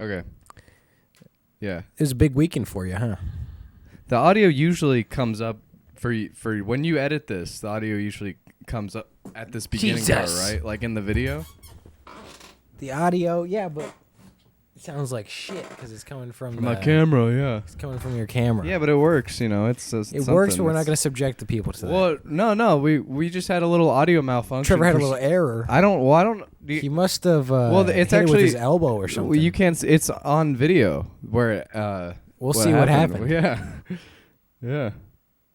Okay. Yeah. It was a big weekend for you, huh? The audio usually comes up for when you edit this. The audio usually comes up at this beginning part, right? Like in the video. The audio, yeah, but it sounds like shit because it's coming from my camera. Yeah. It's coming from your camera. Yeah, but it works. You know, it works, but we're not going to subject the people to that. Well, no. We just had a little audio malfunction. Trevor had a little error. I don't. He must have. Well, it's hit actually it with his elbow or something. You can't. It's on video where. We'll see what happened. Yeah. Yeah.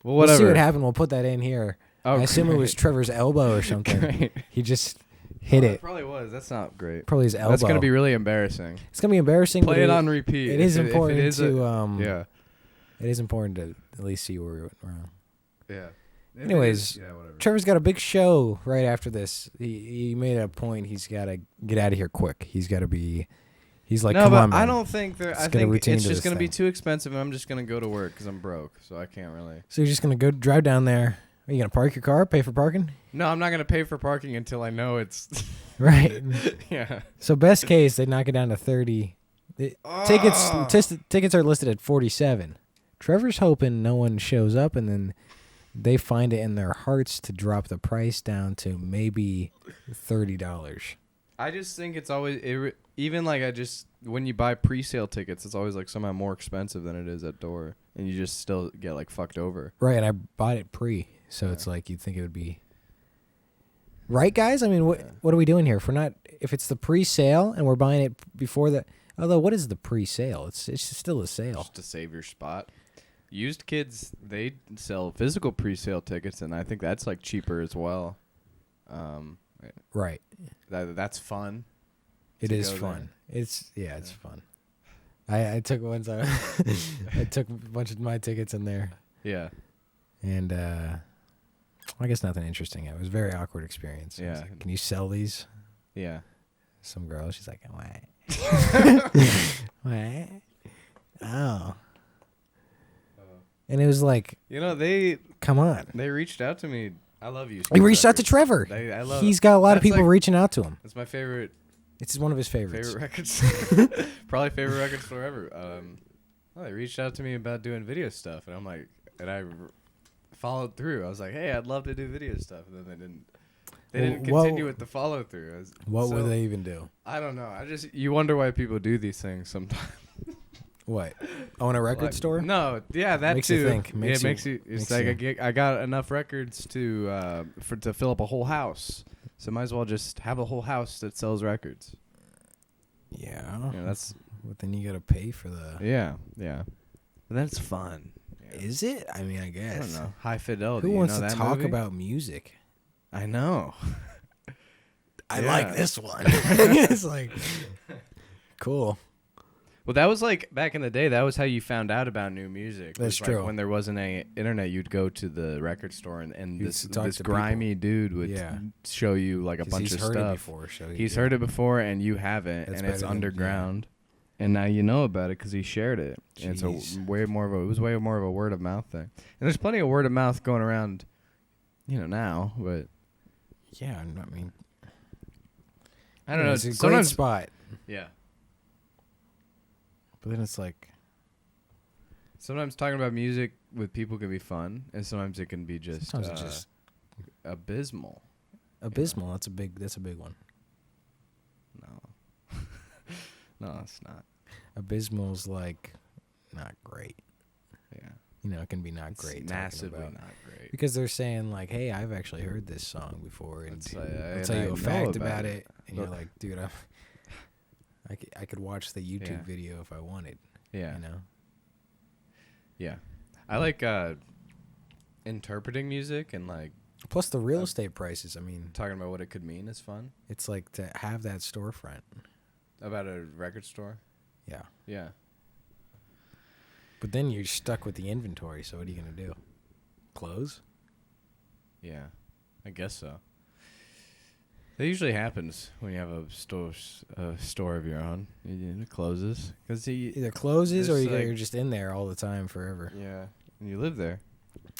Well, whatever. whatever. We'll see what happened. We'll put that in here. Oh, I assume it was Trevor's elbow or something. Great. He just hit it. It probably was. That's not great. Probably his elbow. That's gonna be really embarrassing. It's gonna be embarrassing. Play it on repeat. It is important it is to. Yeah. It is important to at least see where we're on. Yeah. Anyways, whatever. Trevor's got a big show right after this. He made a point. He's got to get out of here quick. He's got to be. He's like, no, come but on, man. I don't think there. I think it's just gonna be too expensive, and I'm just gonna go to work because I'm broke, so I can't really. So you're just gonna go drive down there. Are you gonna park your car? Pay for parking? No, I'm not gonna pay for parking until I know it's. Right. Yeah. So best case, they knock it down to 30. Tickets are listed at 47. Trevor's hoping no one shows up, and then they find it in their hearts to drop the price down to maybe $30. I just think it's always even like when you buy pre-sale tickets, it's always like somehow more expensive than it is at door, and you just still get like fucked over. Right, and I bought it pre, so it's like you'd think it would be. Right, guys? I mean, what are we doing here? If it's the pre-sale and we're buying it before that. Although, what is the pre-sale? It's still a sale. Just to save your spot. Used Kids, they sell physical pre-sale tickets, and I think that's like cheaper as well. Right. That's fun. It is fun. There. It's fun. I took one time. I took a bunch of my tickets in there. Yeah. And I guess nothing interesting. It was a very awkward experience. Yeah. Like, can you sell these? Yeah. Some girl, she's like, what? What? Oh. And it was like, come on. They reached out to me. I love you. He reached out to Trevor. He's got a lot of people reaching out to him. That's my favorite. It's one of his favorites. Favorite records. Probably favorite record store ever. They reached out to me about doing video stuff, and I'm like, I followed through. I was like, hey, I'd love to do video stuff, and then they didn't. They didn't continue with the follow through. What would they even do? I don't know. You wonder why people do these things sometimes. What? Own a record store? No, yeah, that makes too. You think. It makes you. It's like I got enough records to fill up a whole house, so might as well just have a whole house that sells records. Yeah, that's. But then you got to pay for the. Yeah. But that's fun. Yeah. Is it? I mean, I guess. I don't know. High Fidelity. Who wants to talk about music? I know. I like this one. It's like cool. Well, that was like back in the day. That was how you found out about new music. That's true. Like when there wasn't any internet, you'd go to the record store and this grimy dude would show you like a bunch of stuff. He's heard it before, and you haven't, and it's underground. And now you know about it because he shared it. And it's it was way more of a word of mouth thing. And there's plenty of word of mouth going around, now. But yeah, I mean, I don't know. It's a great spot. Yeah. But then it's like sometimes talking about music with people can be fun, and sometimes it can be just abysmal. Abysmal. Yeah. That's a big one. No. No, it's not. Abysmal's like not great. Yeah. It can be not great. Massively not great. Because they're saying like, "Hey, I've actually heard this song before," and I'll tell you a fact about it, and you're like, "Dude, I could watch the YouTube video if I wanted." Yeah. Yeah. I like interpreting music and like. Plus the real estate prices. I mean, talking about what it could mean is fun. It's like to have that storefront. About a record store? Yeah. Yeah. But then you're stuck with the inventory, so what are you going to do? Close? Yeah. I guess so. That usually happens when you have a store of your own. It closes. Cause either closes or you're just in there all the time forever. Yeah. And you live there.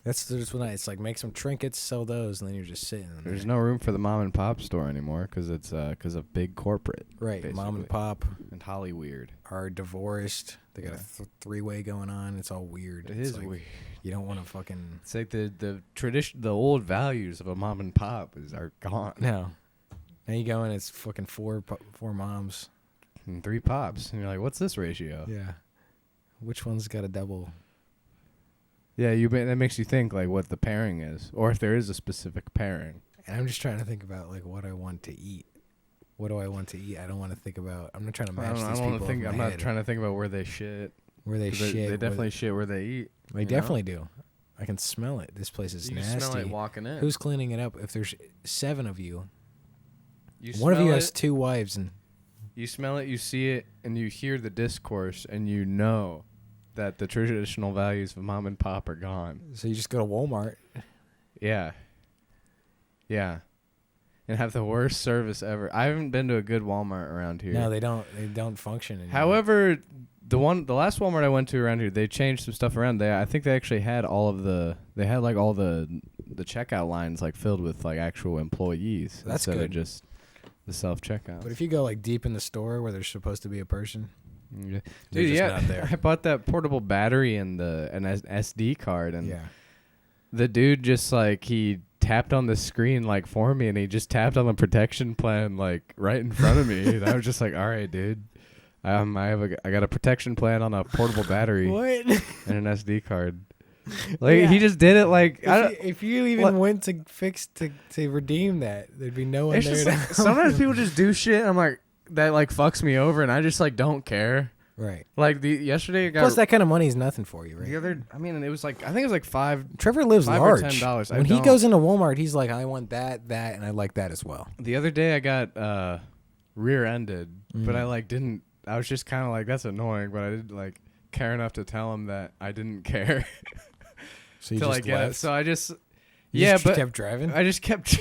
That's just when it's like make some trinkets, sell those, and then you're just sitting. There's no room for the mom and pop store anymore because it's because of big corporate. Right, basically. Mom and pop and Hollyweird are divorced. They got a three-way going on. It's all weird. It's like, weird. You don't want to fucking. It's like the tradition, the old values of a mom and pop are gone. No, now you go and it's fucking four moms and 3 pops, and you're like, what's this ratio? Yeah, which one's got a double? Yeah, that makes you think like what the pairing is, or if there is a specific pairing. And I'm just trying to think about like what I want to eat. What do I want to eat? I don't want to think about. I'm not trying to match these people. I'm not trying to think about where they shit. Where they shit. They definitely shit where they eat. They definitely do. I can smell it. This place is nasty. You smell it walking in. Who's cleaning it up? If there's 7 of you, one of you has 2 wives, and you smell it, you see it, and you hear the discourse, and you know that the traditional values of mom and pop are gone. So you just go to Walmart. Yeah. Yeah. And have the worst service ever. I haven't been to a good Walmart around here. No, they don't. They don't function anymore. However, the last Walmart I went to around here, they changed some stuff around. I think they actually had all the checkout lines like filled with like actual employees. That's instead good. Of just the self checkout. But if you go like deep in the store where there's supposed to be a person, dude, yeah, not there. I bought that portable battery and an SD card, and the dude just like he tapped on the screen like for me, and he just tapped on the protection plan like right in front of me. And I was just like, all right, dude. I got a protection plan on a portable battery and an SD card. Like he just did it like if you even went to fix to redeem that, there'd be no one there. Like, sometimes people just do shit. And I'm like that like fucks me over, and I just like don't care. Right. Like yesterday, plus that kind of money is nothing for you, right? It was like I think it was like $5. Trevor lives large. Or $10. When he goes into Walmart, he's like, I want that, and I like that as well. The other day I got rear-ended, but I like didn't. I was just kind of like, that's annoying, but I didn't like care enough to tell him that I didn't care. So you just left? So I just but kept driving. I just kept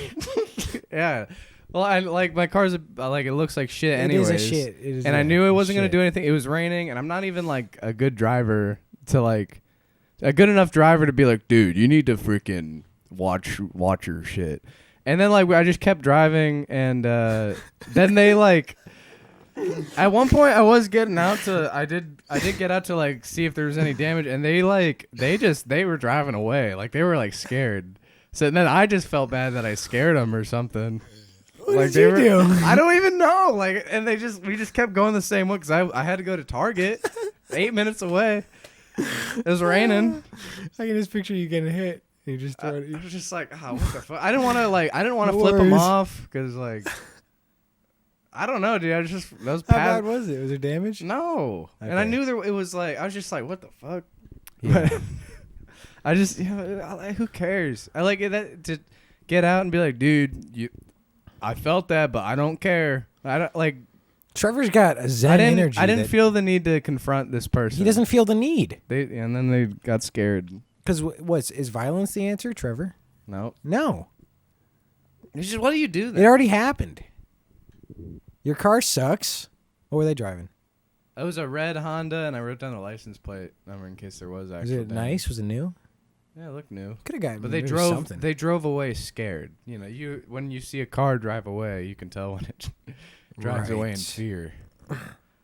yeah. Well, I like my car's like it looks like shit anyways. It is a shit. It is, and I knew it wasn't gonna do anything. It was raining, and I'm not even like a good driver to like a good enough driver to be like, dude, you need to freaking watch your shit. And then like I just kept driving, and then they like. At one point, I was getting out to. I did get out to like see if there was any damage, and they were driving away, like they were like scared. So then I just felt bad that I scared them or something. What did you do? I don't even know. Like, and we just kept going the same way because I had to go to Target, 8 minutes away. It was raining. I can just picture you getting hit. You just I was just like, oh, what the fuck? I didn't want to flip them off because like. I don't know, dude. How bad was it? Was there damage? No. Okay. And I knew it was like, I was just like, what the fuck? Yeah. I just, who cares? I like that to get out and be like, dude, I felt that, but I don't care. I don't like. Trevor's got a zen energy. I didn't feel the need to confront this person. He doesn't feel the need. And then they got scared. Because is violence the answer, Trevor? No. It's just, what do you do then? It already happened. Your car sucks. What were they driving? It was a red Honda, and I wrote down the license plate number in case there was actually. Was it nice? Was it new? Yeah, it looked new. Could have gotten. But they drove away scared. You know, when you see a car drive away, you can tell when it drives away in fear.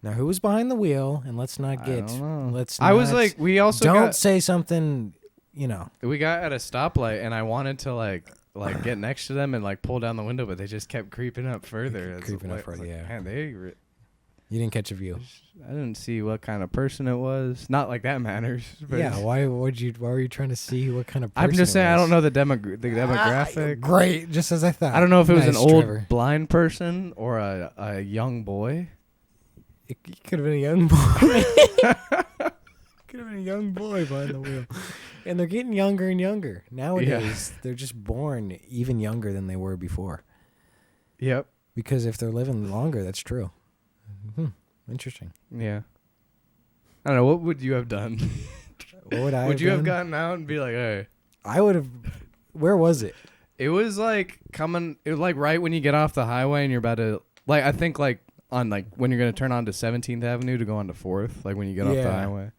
Now, who was behind the wheel? And let's not get. I don't know. Let's. I was like, we also don't say something. You know. We got at a stoplight, and I wanted to like get next to them and like pull down the window, but they just kept creeping up further. Yeah. Man, you didn't catch a view. I didn't see what kind of person it was. Not like that matters. But yeah. Why were you trying to see what kind of person? I'm just saying. I don't know the demographic. Great. Just as I thought. I don't know if it was an old blind person or a young boy. It could have been a young boy. Could have been a young boy behind the wheel. And they're getting younger and younger. Nowadays, they're just born even younger than they were before. Yep. Because if they're living longer, that's true. Interesting. Yeah. I don't know. What would you have done? What would I Would you have gotten out and be like, hey? I would have. Where was it? It was like it was like right when you get off the highway and you're about to, like, I think like on like when you're going to turn onto 17th Avenue to go onto 4th, like when you get off the highway.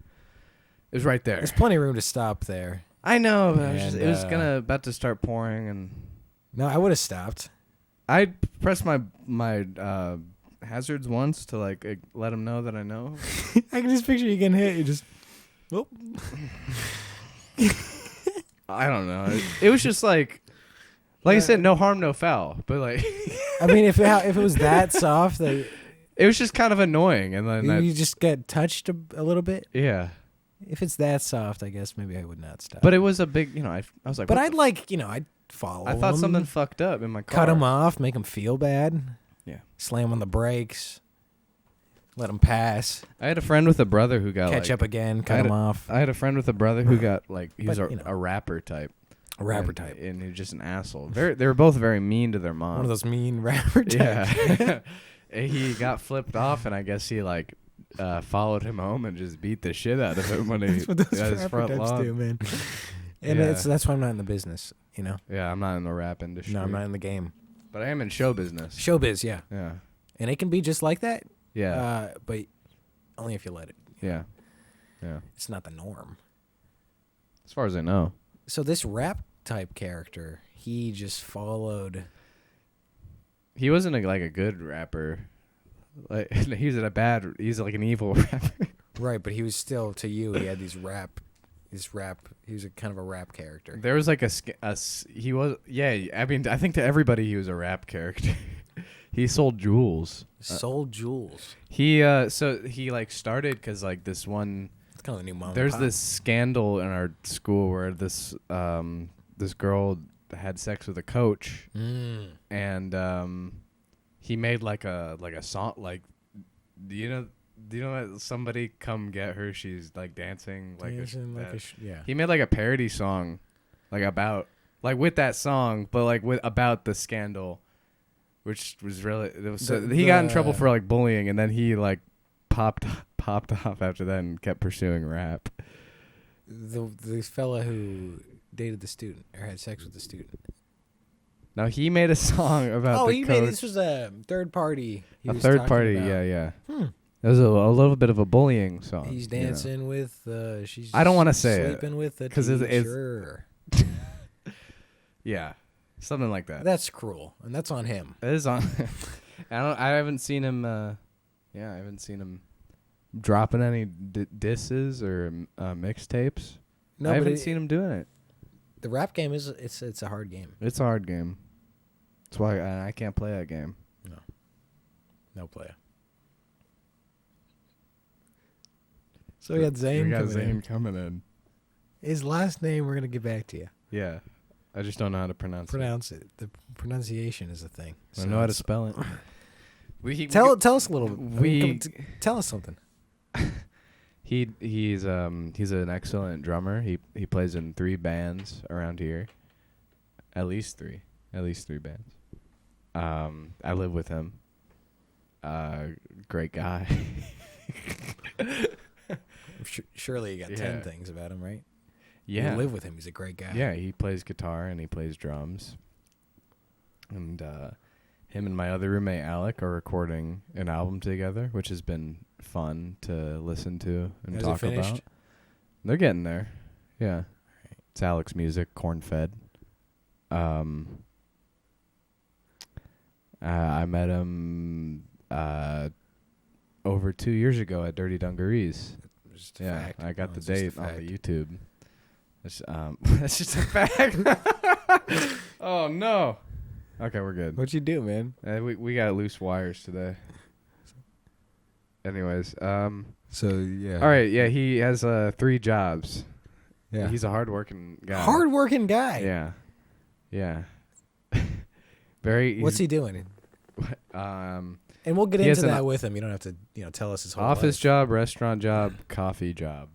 It was right there. There's plenty of room to stop there. I know, but it was about to start pouring, and no, I would have stopped. I pressed my hazards once to like let them know that I know. I can just picture you getting hit. You just, oh. I don't know. It was just like I said, no harm, no foul. But like, I mean, if it was that soft, it was just kind of annoying, and then you just get touched a little bit. Yeah. If it's that soft, I guess maybe I would not stop. But it was a big, I was like. But I'd I'd follow. I thought him, something fucked up in my car. Cut him off, make him feel bad. Yeah. Slam on the brakes. Let him pass. I had a friend with a brother who got catch up again. Cut him off. I had a friend with a brother who got he was a rapper type. A rapper type, and he was just an asshole. They were both very mean to their mom. One of those mean rapper types. Yeah. He got flipped off, and I guess he followed him home and just beat the shit out of him when he got his front lawn. Do, man. And that's why I'm not in the business, Yeah, I'm not in the rap industry. No, I'm not in the game. But I am in show business. Showbiz, yeah. Yeah. And it can be just like that. Yeah. But only if you let it. Yeah. Yeah. It's not the norm. As far as I know. So this rap type character, he just followed. He wasn't a good rapper. Like he's like an evil rapper. Right, but he was still, to you, he had he was a kind of a rap character. There was he was, I mean, I think to everybody he was a rap character. He sold jewels. Sold jewels. He started because this one. It's kind of a new mom. There's this scandal in our school where this girl had sex with a coach, and he made a song do you know that somebody come get her? She's dancing yeah. He made a parody song, about with that song, but about the scandal. Which was really he got in trouble for bullying, and then he popped off after that and kept pursuing rap. The fella who dated the student or had sex with the student. Now he made a song about. Oh, this was a third party. A third party, yeah. It was a little bit of a bullying song. He's dancing with. She's. I don't want to say sleeping with the teacher. Yeah. Something like that. That's cruel, and that's on him. It is on. I haven't seen him. I haven't seen him dropping any disses or mixtapes. No, I haven't seen him doing it. The rap game it's a hard game. It's a hard game. That's why I can't play that game. No player. So we got Zayn. Coming in. His last name, we're gonna get back to you. Yeah. I just don't know how to pronounce it. The pronunciation is a thing. I know how to spell it. Tell us a little bit. Tell us something. He's an excellent drummer. He plays in 3 bands around here. At least 3 bands. I live with him. Great guy. Surely you got 10 things about him, right? Yeah. You live with him. He's a great guy. Yeah, he plays guitar and he plays drums. And him and my other roommate, Alec, are recording an album together, which has been fun to listen to and talk about. They're getting there. Yeah. Right. It's Alec's music, corn-fed. I met him over 2 years ago at Dirty Dungarees. Fact. I got the date on the YouTube. That's just a fact. Oh no. Okay, we're good. What'd you do, man? We got loose wires today. Anyways, So yeah. All right, yeah, he has 3 jobs. Yeah. He's a hardworking guy. Hardworking guy. Yeah. Yeah. Very. What's he doing? And we'll get into that with him. You don't have to, tell us his whole office life. job, restaurant job, coffee job.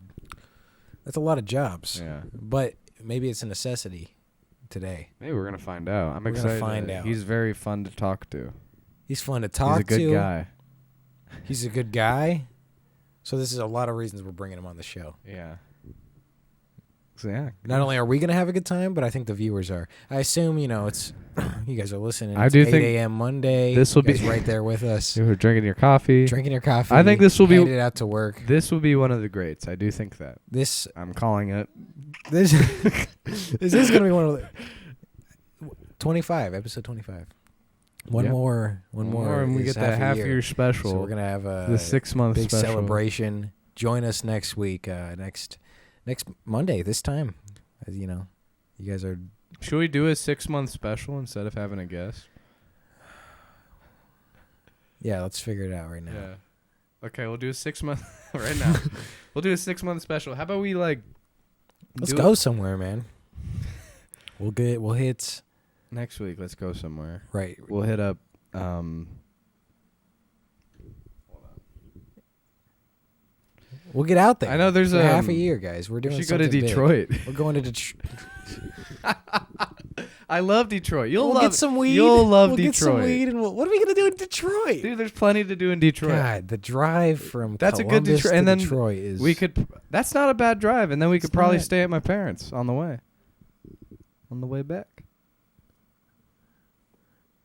That's a lot of jobs. Yeah. But maybe it's a necessity today. Maybe we're going to find out. I'm excited. We're going to find out. He's very fun to talk to. He's fun to talk to. He's a good guy. He's a good guy. So this is a lot of reasons we're bringing him on the show. Yeah. So yeah. Not only are we going to have a good time, but I think the viewers are. I assume, it's you guys are listening. I do think 8 a.m. Monday. This will be right there with us. You're drinking your coffee. I think this will be headed out to work. This will be one of the greats. I do think that. This I'm calling it. This is gonna be one of the 25, episode 25. One more, and we get that half-year special. So we're gonna have the 6-month big special celebration. Join us next week, next Monday. This time, you know, you guys are. Should we do a 6-month special instead of having a guest? Yeah, let's figure it out right now. Yeah. Okay, we'll do a 6-month right now. We'll do a 6-month special. How about we let's go somewhere, man. We'll hit next week. Let's go somewhere. Right. We'll hit up. We'll get out there. I know there's half a year, guys. We're doing. We should go to Detroit. We're going to Detroit. I love Detroit. We'll get some weed. You'll love we'll Detroit. Get some weed and what are we gonna do in Detroit? Dude, there's plenty to do in Detroit. God, the drive from that's Columbus a good Detroit, and then Detroit is. We could. That's not a bad drive, and then we could probably stay at my parents on the way. On the way back.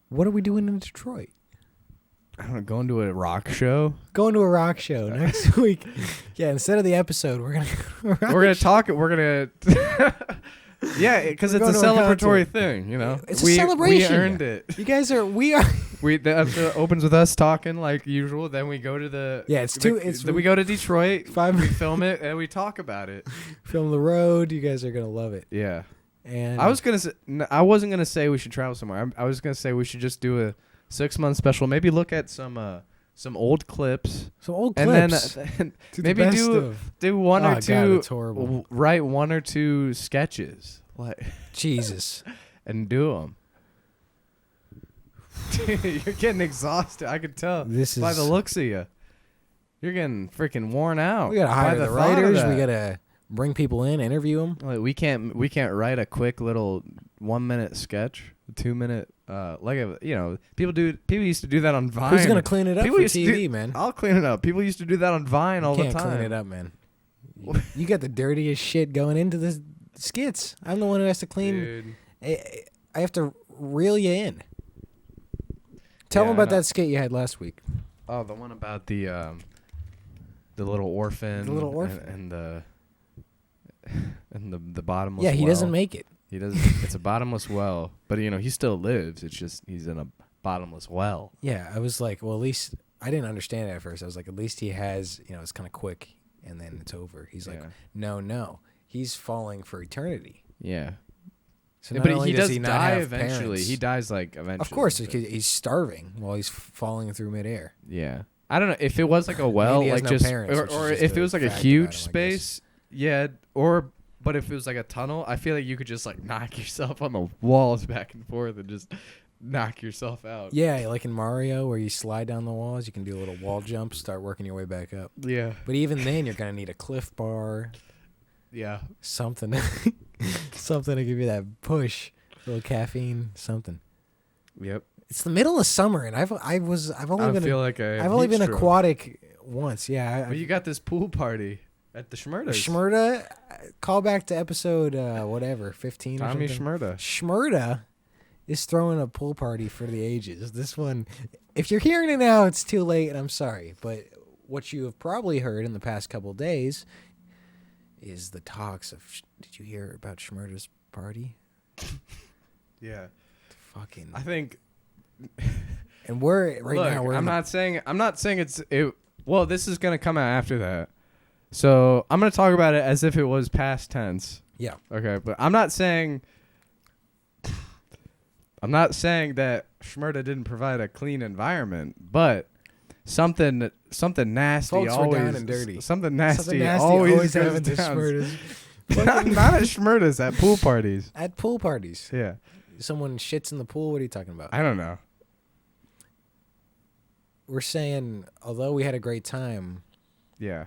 What are we doing in Detroit? I don't know, going to a rock show. Going to a rock show next week. Yeah, instead of the episode, we're gonna talk. We're gonna. Yeah, because it's a celebratory thing, you know. It's a celebration. We earned it. You guys are. The episode opens with us talking like usual. Then we go to the. Yeah, then we go to Detroit. We film it and we talk about it. Film the road. You guys are gonna love it. Yeah. And I wasn't gonna say we should travel somewhere. I was gonna say we should just do a 6-month special. Maybe look at some old clips. And then maybe do one or two. God, it's horrible. Write 1 or 2 sketches. Like Jesus. And do them. You're getting exhausted. I could tell by the looks of you. You're getting freaking worn out. We gotta hire the writers. We gotta bring people in, interview them. Like we can't write a quick little 1-minute sketch, 2-minute. People used to do that on Vine. Who's gonna clean it up for TV, man? I'll clean it up. People used to do that on Vine all the time. You can't clean it up, man. You got the dirtiest shit going into the skits. I'm the one who has to clean. Dude. I have to reel you in. Tell them about that skit you had last week. Oh, the one about the little orphan. The little orphan. And the bottomless. Yeah, he doesn't make it. He doesn't. It's a bottomless well, but he still lives. It's just he's in a bottomless well. Yeah, I was like, well, at least I didn't understand it at first. I was like, at least he has, it's kind of quick, and then it's over. He's like, no, he's falling for eternity. Yeah. So but he does die eventually. Parents, he dies eventually. Of course, he's starving while he's falling through midair. Yeah. I don't know if it was like a well, like no just parents, or if it was like a huge space. Yeah, but if it was like a tunnel, I feel like you could just like knock yourself on the walls back and forth and just knock yourself out. Yeah, like in Mario where you slide down the walls, you can do a little wall jump, start working your way back up. Yeah. But even then, you're going to need a Cliff Bar. Yeah. Something. Something to give you that push. A little caffeine, something. Yep. It's the middle of summer, and I've only been aquatic once. Yeah. But you got this pool party. At the Schmurda. Schmurda, call back to episode 15 Tommy or something. Schmurda. Schmurda is throwing a pool party for the ages. This one, if you're hearing it now, it's too late, and I'm sorry. But what you have probably heard in the past couple of days is the talks of, did you hear about Schmurda's party? Yeah. Fucking. I think. And we're now. I'm not saying it's. Well, this is going to come out after that. So I'm going to talk about it as if it was past tense. Yeah. Okay, but I'm not saying that Schmurda didn't provide a clean environment, but something nasty Folks always were down and dirty. Something nasty always happened to down. Schmurda's. not at Schmurda's, at pool parties. At pool parties. Yeah. Someone shits in the pool. What are you talking about? I don't know. We're saying, although we had a great time. Yeah.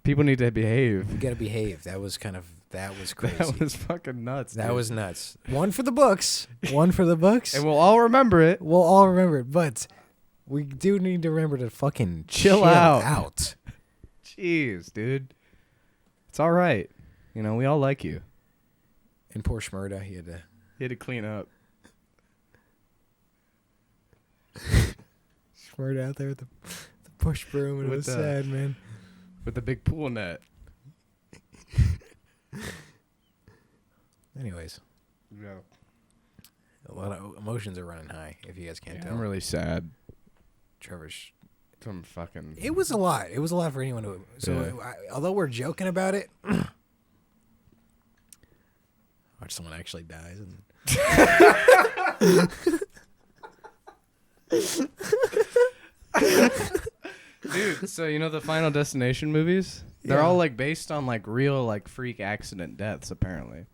People need to behave. You got to behave. That was crazy. That was fucking nuts. That was nuts. One for the books. And we'll all remember it. But we do need to remember to fucking chill out. Jeez, dude. It's all right. We all like you. And poor Schmurda, he had to clean up. Schmurda out there with the push broom, and it was sad, man. With the big pool net. Anyways. Yeah. A lot of emotions are running high, if you guys can't tell. I'm really sad. Trevor's... Some fucking... It was a lot. It was a lot for anyone to... So, although we're joking about it... Watch someone actually dies and... Dude, so you know the Final Destination movies? They're all like based on like real like freak accident deaths apparently.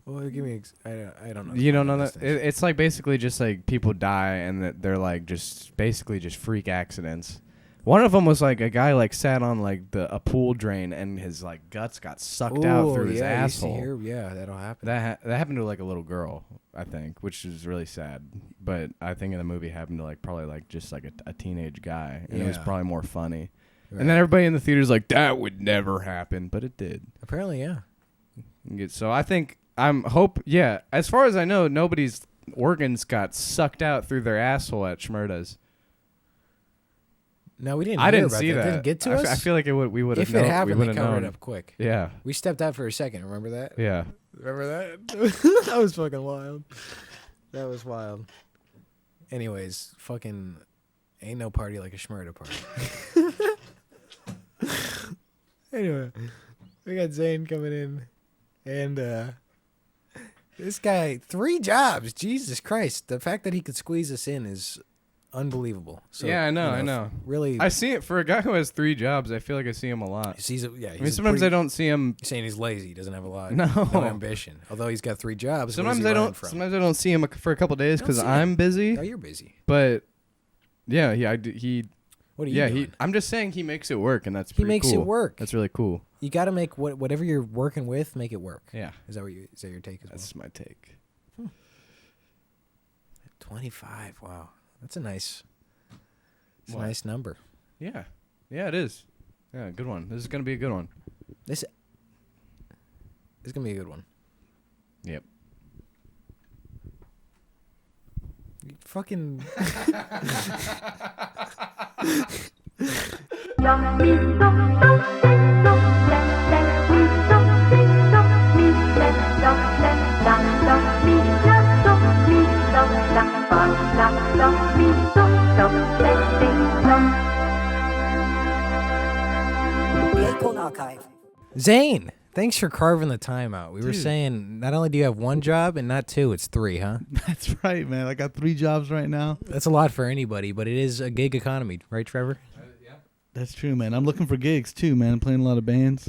Well, give me I don't know. You don't know that? It's like basically just like people die and that they're like just basically just freak accidents. One of them was like a guy like sat on like a pool drain and his like guts got sucked out through his asshole. Yeah, that'll happen. That happened to like a little girl, I think, which is really sad. But I think in the movie happened to like probably like just like a teenage guy, and it was probably more funny. Right. And then everybody in the theater's like, that would never happen, but it did. Apparently, yeah. So I think as far as I know, nobody's organs got sucked out through their asshole at Schmurda's. No, we didn't. I didn't see that. It didn't get to us. I feel like we would have. If it happened, they covered it up quick. Yeah. We stepped out for a second. Remember that? Yeah. Remember that? That was fucking wild. That was wild. Anyways, fucking ain't no party like a Schmurda party. Anyway, we got Zayn coming in, and this guy 3 jobs. Jesus Christ! The fact that he could squeeze us in is unbelievable. So, yeah, I know. Really, I see it for a guy who has 3 jobs. I feel like I see him a lot. Sometimes I don't see him. You're saying he's lazy. He doesn't have a lot. No ambition. Although he's got 3 jobs. Sometimes I don't. Sometimes I don't see him for a couple days because I'm busy. Oh, you're busy. But yeah, he. What are you doing? I'm just saying he makes it work, and that's pretty cool. He makes it work. That's really cool. You got to make whatever you're working with, make it work. Yeah. Is that your take as well? That's my take. 25. Wow, that's a nice. It's a nice number. Yeah. Yeah, it is. Yeah, good one. This is gonna be a good one. This is gonna be a good one. Yep. You fucking. The Acorn Archive. Zayn, thanks for carving the time out. We were saying not only do you have 1 job and not 2, it's 3, huh? That's right, man. I got 3 jobs right now. That's a lot for anybody, but it is a gig economy, right, Trevor? Yeah. That's true, man. I'm looking for gigs too, man. I'm playing a lot of bands.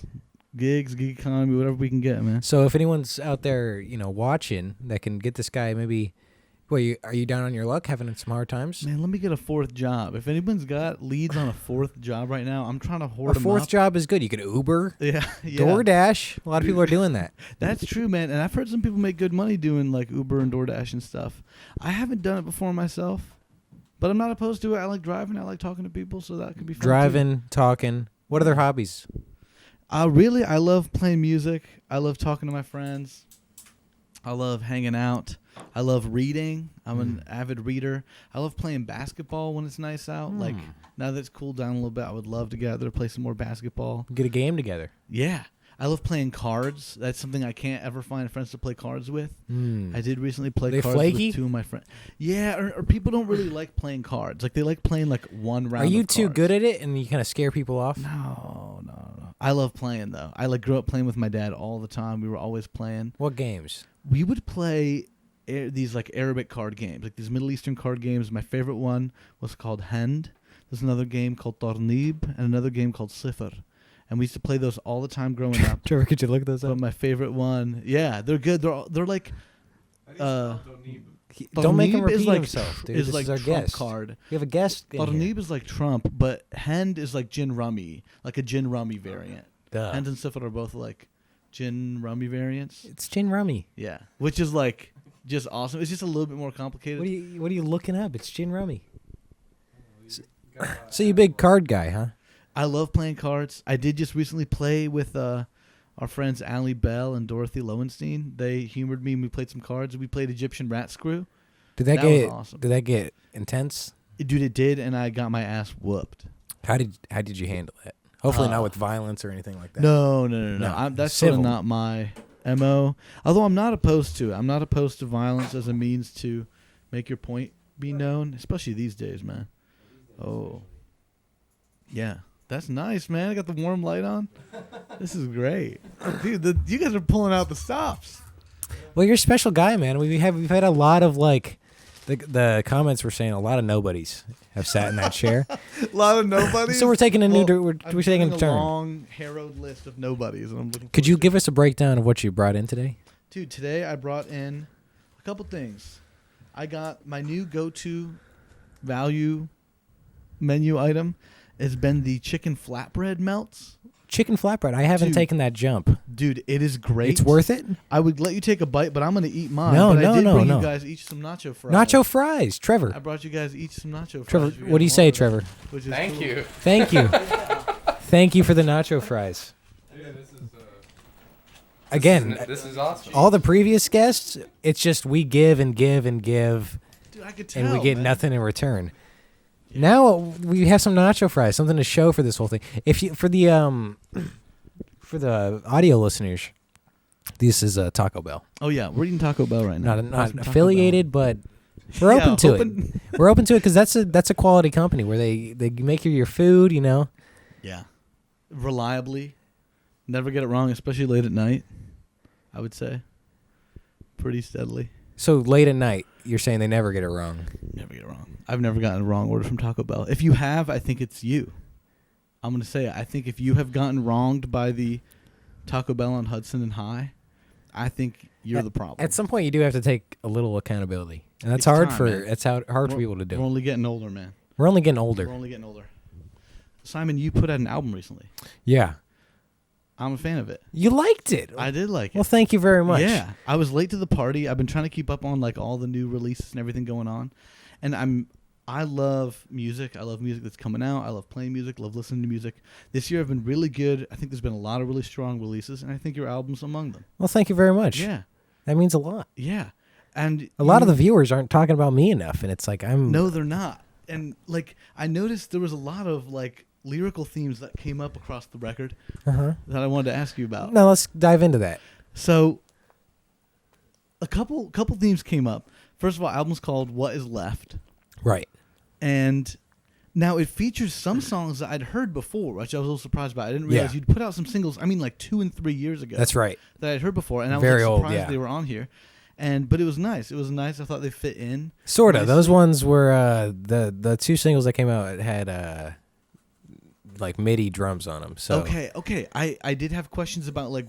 Gigs, gig economy, whatever we can get, man. So if anyone's out there, watching that can get this guy maybe... Wait, are you down on your luck, having some hard times? Man, let me get a 4th job. If anyone's got leads on a 4th job right now, I'm trying to hoard them up. A 4th job is good. You can Uber, yeah. DoorDash. A lot of people are doing that. That's true, man. And I've heard some people make good money doing like Uber and DoorDash and stuff. I haven't done it before myself, but I'm not opposed to it. I like driving. I like talking to people, so that could be fun. Driving, talking. What other hobbies? I love playing music. I love talking to my friends. I love hanging out. I love reading. I'm an avid reader. I love playing basketball when it's nice out. Like, now that it's cooled down a little bit, I would love to get out there to play some more basketball. Get a game together. Yeah. I love playing cards. That's something I can't ever find friends to play cards with. I did recently play cards with 2 of my friends. Yeah, or people don't really like playing cards. Like, they like playing, like, 1 round Are you of too cards. good at it and you kind of scare people off? No. I love playing, though. I, grew up playing with my dad all the time. We were always playing. What games? We would play these Arabic card games, like these Middle Eastern card games. My favorite one was called Hend. There's another game called Tarnib and another game called Sifr. And we used to play those all the time growing up. Trevor, could you look those up? But my favorite one, yeah, they're good. They're like. Don't make him repeat himself, dude. Is this like is our Trump guest. card. We have a guest. Tarnib is like Trump, but Hend is like gin rummy, like a gin rummy variant. Duh. Hend and Sifr are both like gin rummy variants. It's gin rummy. Yeah, which is like just awesome. It's just a little bit more complicated. What are you looking up? It's gin rummy. So you big card guy, huh? I love playing cards. I did just recently play with our friends Allie Bell and Dorothy Lowenstein. They humored me and we played some cards. We played Egyptian Rat Screw. That was awesome. Did that get intense? Dude, it did, and I got my ass whooped. How did you handle it? Hopefully not with violence or anything like that. No. That's sort of not my MO. Although I'm not opposed to it. I'm not opposed to violence as a means to make your point be known, especially these days, man. Oh. Yeah. That's nice, man. I got the warm light on. This is great. Dude, you guys are pulling out the stops. Well, you're a special guy, man. We've had a lot of like the comments were saying a lot of nobodies have sat in that chair. A lot of nobodies. So we're taking we're taking a turn. Long harrowed list of nobodies, and I'm looking. Could you give us a breakdown of what you brought in today? Dude, today I brought in a couple things. I got my new go-to value menu item. Has been the chicken flatbread melts. Chicken flatbread. I haven't taken that jump. Dude, it is great. It's worth it? I would let you take a bite, but I'm going to eat mine. No. I did bring you guys each some nacho fries. Nacho fries. Trevor. I brought you guys each some nacho fries. Trevor, what do you say, Trevor? Thank you. Thank you. Thank you for the nacho fries. Yeah, this is... Again, this is awesome. All the previous guests, it's just we give and give and give. Dude, I could tell, and we get nothing in return. Yeah. Now we have some nacho fries, something to show for this whole thing. If you for the audio listeners, this is Taco Bell. Oh yeah, we're eating Taco Bell right now. Not affiliated, but we're open to it. We're open to it because that's a quality company where they make your food, you know. Yeah, reliably, never get it wrong, especially late at night. I would say, pretty steadily. So late at night, you're saying they never get it wrong. Never get it wrong. I've never gotten a wrong order from Taco Bell. If you have, I think it's you. I'm going to say it. I think if you have gotten wronged by the Taco Bell on Hudson and High, I think you're the problem. At some point, you do have to take a little accountability, and that's hard for people to do. We're only getting older, man. We're only getting older. Simon, you put out an album recently. Yeah. I'm a fan of it. You liked it. I did like it. Well, thank you very much. Yeah. I was late to the party. I've been trying to keep up on like all the new releases and everything going on. And I love music. I love music that's coming out. I love playing music. Love listening to music. This year I've been really good. I think there's been a lot of really strong releases, and I think your album's among them. Well, thank you very much. Yeah. That means a lot. Yeah. And a lot of the viewers aren't talking about me enough, and it's like No, they're not. And like I noticed there was a lot of like lyrical themes that came up across the record that I wanted to ask you about. Now let's dive into that. So a couple themes came up. First of all, album's called What Is Left. Right. And now it features some songs that I'd heard before, which I was a little surprised by. I didn't realize you'd put out some singles, I mean like 2 and 3 years ago. That's right. That I'd heard before, and I was surprised they were on here. But it was nice. It was nice. I thought they fit in. Sort of. Those ones were the 2 singles that came out had like MIDI drums on them. So okay. I did have questions about like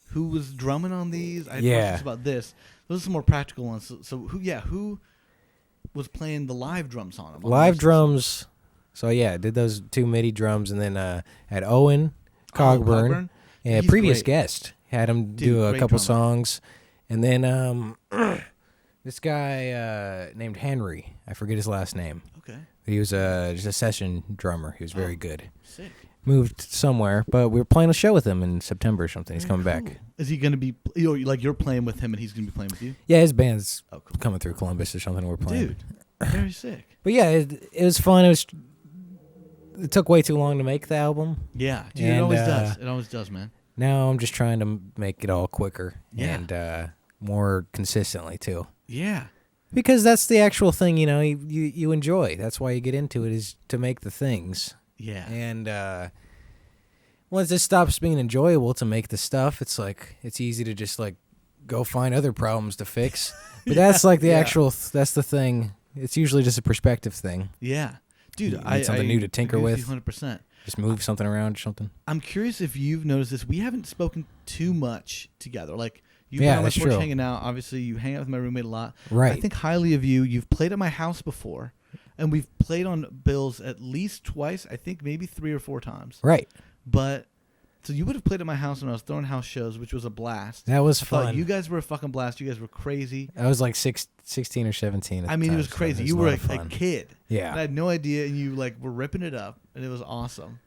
who was drumming on these. I had questions about this. Those are some more practical ones. So who was playing the live drums on them? Live drums. So I did those 2 MIDI drums, and then had Owen Cogburn, and a previous guest had him do a couple songs, and then this guy named Henry. I forget his last name. Okay. He was just a session drummer. He was very good. Sick. Moved somewhere, but we were playing a show with him in September or something. He's coming back. Is he going to be, you're playing with him and he's going to be playing with you? Yeah, his band's coming through Columbus or something. We're playing. Dude, very sick. But yeah, it was fun. It took way too long to make the album. Yeah, dude, it always does. It always does, man. Now I'm just trying to make it all quicker and more consistently too. Yeah. Because that's the actual thing, you enjoy. That's why you get into it, is to make the things. Yeah. And once it stops being enjoyable to make the stuff, it's like it's easy to just like go find other problems to fix. But that's like the actual that's the thing. It's usually just a perspective thing. Yeah. Dude, I need something new to tinker with. 100%. Just move something around or something. I'm curious if you've noticed this. We haven't spoken too much together. Like you've that's much true. Hanging out. Obviously, you hang out with my roommate a lot. Right. I think highly of you. You've played at my house before, and we've played on bills at least twice. I think maybe 3 or 4 times. Right. But so you would have played at my house when I was throwing house shows, which was a blast. That was fun. You guys were a fucking blast. You guys were crazy. I was like 16 or 17. I mean, it was crazy. You were a kid. Yeah. And I had no idea, and you like were ripping it up, and it was awesome.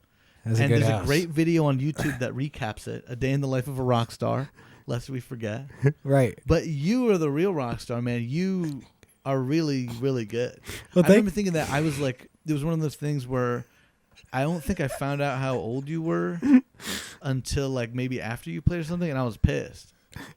And there's a great video on YouTube that recaps it, A Day in the Life of a Rock Star, lest we forget. Right. But you are the real rock star, man. You are really, really good. Well, I remember thinking that I was like, it was one of those things where I don't think I found out how old you were until like maybe after you played or something, and I was pissed.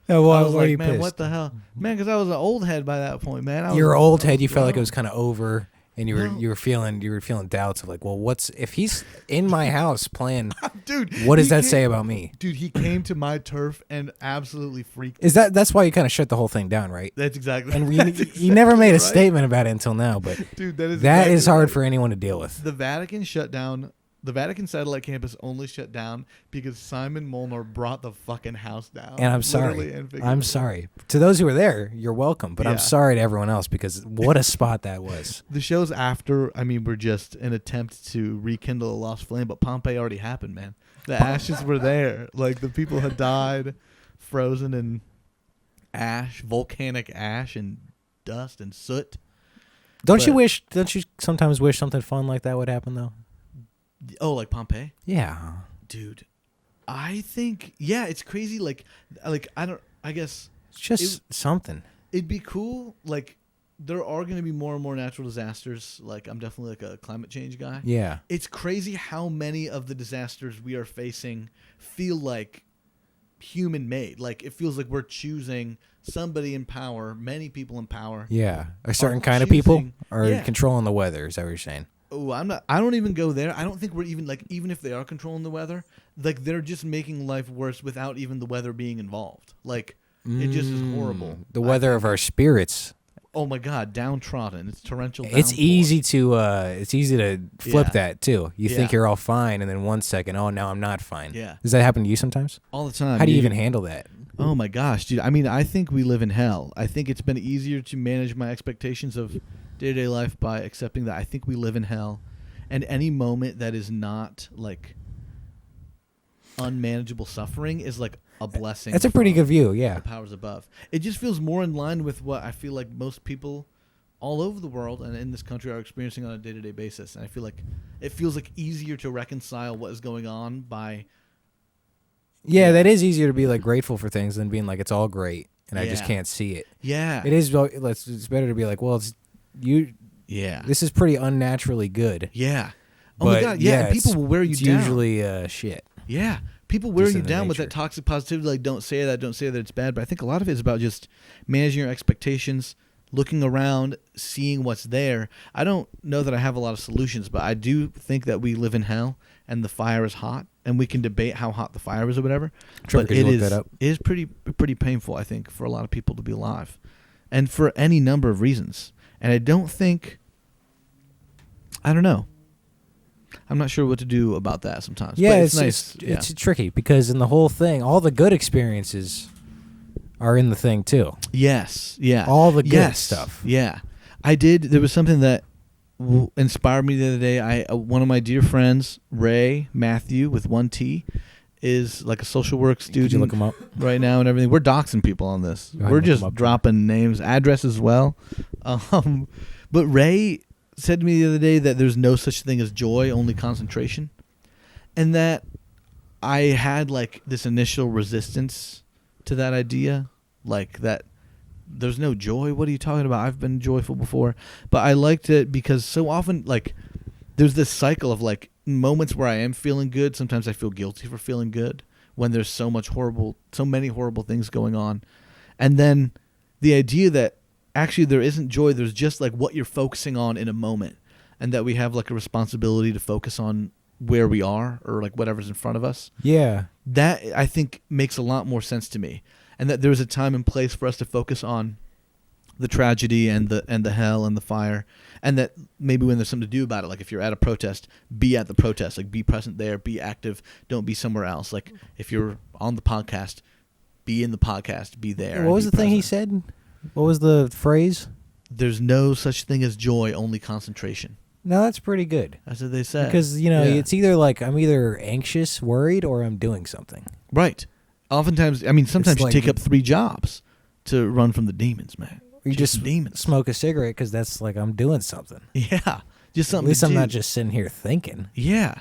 Oh, well, I was like, man, pissed? what the hell, man? Because I was an old head by that point, man. You're an old head. You felt like it was kind of over, and you were feeling doubts of like, well, what's if he's in my house playing? Dude, what does that say about me? Dude, he came to my turf and absolutely freaked. That's why you kind of shut the whole thing down, right? That's exactly. And you never made a statement about it until now, but dude, that is hard for anyone to deal with. The Vatican shut down. The Vatican satellite campus only shut down because Simon Molnar brought the fucking house down. And I'm sorry. I'm sorry. To those who were there, you're welcome. But I'm sorry to everyone else because what a spot that was. The shows after, were just an attempt to rekindle a lost flame, but Pompeii already happened, man. The ashes were there. Like, the people had died, frozen in ash, volcanic ash and dust and soot. Don't you sometimes wish something fun like that would happen, though? Oh, like Pompeii? Yeah. Dude, I think, it's crazy. Like I guess. It's just something. It'd be cool. Like, there are going to be more and more natural disasters. Like, I'm definitely like a climate change guy. Yeah. It's crazy how many of the disasters we are facing feel like human made. Like, it feels like we're choosing somebody in power, many people in power. Yeah. A certain kind of people are controlling the weather. Is that what you're saying? Oh, I don't even go there. I don't think we're even if they are controlling the weather, like, they're just making life worse without even the weather being involved. Like, it just is horrible. The weather of our spirits. Oh my God, downtrodden. It's torrential. It's easy to flip that too. You think you're all fine, and then 1 second, oh, now I'm not fine. Yeah. Does that happen to you sometimes? All the time. How do you even handle that? Oh my gosh, dude. I think we live in hell. I think it's been easier to manage my expectations of day-to-day life by accepting that I think we live in hell, and any moment that is not like unmanageable suffering is like a blessing. That's a pretty good view, yeah. The powers above. It just feels more in line with what I feel like most people all over the world and in this country are experiencing on a day-to-day basis. And I feel like it feels like easier to reconcile what is going on by. Yeah, that is easier to be like grateful for things than being like it's all great and I just can't see it. Yeah, it is. It's better to be like, well, it's you. Yeah, this is pretty unnaturally good. Yeah. Oh my God. Yeah, people will wear you down. Usually shit. Yeah. People wear you down with that toxic positivity, like don't say that it's bad. But I think a lot of it is about just managing your expectations, looking around, seeing what's there. I don't know that I have a lot of solutions, but I do think that we live in hell and the fire is hot, and we can debate how hot the fire is or whatever. But it is pretty painful, I think, for a lot of people to be alive, and for any number of reasons. And I don't know. I'm not sure what to do about that sometimes. Yeah, but it's nice. It's tricky because in the whole thing, all the good experiences are in the thing too. Yes, yeah. All the good stuff. Yeah. There was something that inspired me the other day. One of my dear friends, Ray Matthew with 1 T, is like a social work student. Did you look him up? Right now and everything. We're doxing people on this. We're just dropping names, addresses as well. But Ray said to me the other day that there's no such thing as joy, only concentration. And that I had like this initial resistance to that idea, like that there's no joy. What are you talking about? I've been joyful before. But I liked it because so often like there's this cycle of like moments where I am feeling good. Sometimes I feel guilty for feeling good when there's so many horrible things going on. And then the idea that actually there isn't joy, there's just like what you're focusing on in a moment, and that we have like a responsibility to focus on where we are or like whatever's in front of us. Yeah. That I think makes a lot more sense to me. And that there's a time and place for us to focus on the tragedy and the hell and the fire, and that maybe when there's something to do about it, like if you're at a protest, be at the protest, like be present there, be active, don't be somewhere else. Like if you're on the podcast, be in the podcast, be there. What was the thing he said? What was the phrase? There's no such thing as joy, only concentration. No, that's pretty good. That's what they said. Because, it's either like I'm either anxious, worried, or I'm doing something. Right. Oftentimes, sometimes you take up 3 jobs to run from the demons, man. You just smoke a cigarette because that's like I'm doing something. Yeah. Just something. At least I'm not just sitting here thinking. Yeah.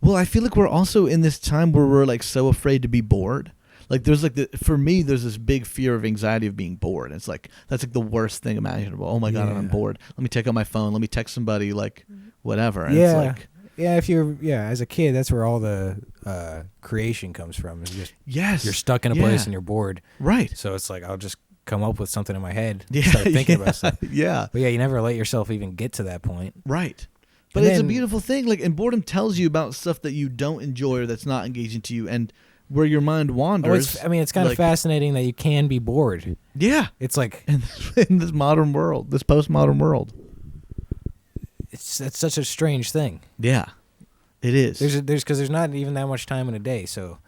Well, I feel like we're also in this time where we're like so afraid to be bored. Like there's like for me, there's this big fear of anxiety of being bored. It's like that's like the worst thing imaginable. Oh my God, I'm bored. Let me take out my phone. Let me text somebody. Like whatever. And it's like, if you're as a kid, that's where all the creation comes from. It's just you're stuck in a place and you're bored, right? So it's like I'll just come up with something in my head, start thinking about stuff. Yeah, but you never let yourself even get to that point, right? But it's a beautiful thing. Like, and boredom tells you about stuff that you don't enjoy or that's not engaging to you, and where your mind wanders. It's kind of fascinating that you can be bored. Yeah, it's like in this modern world, this postmodern world. It's such a strange thing. Yeah, it is. There's not even that much time in a day. So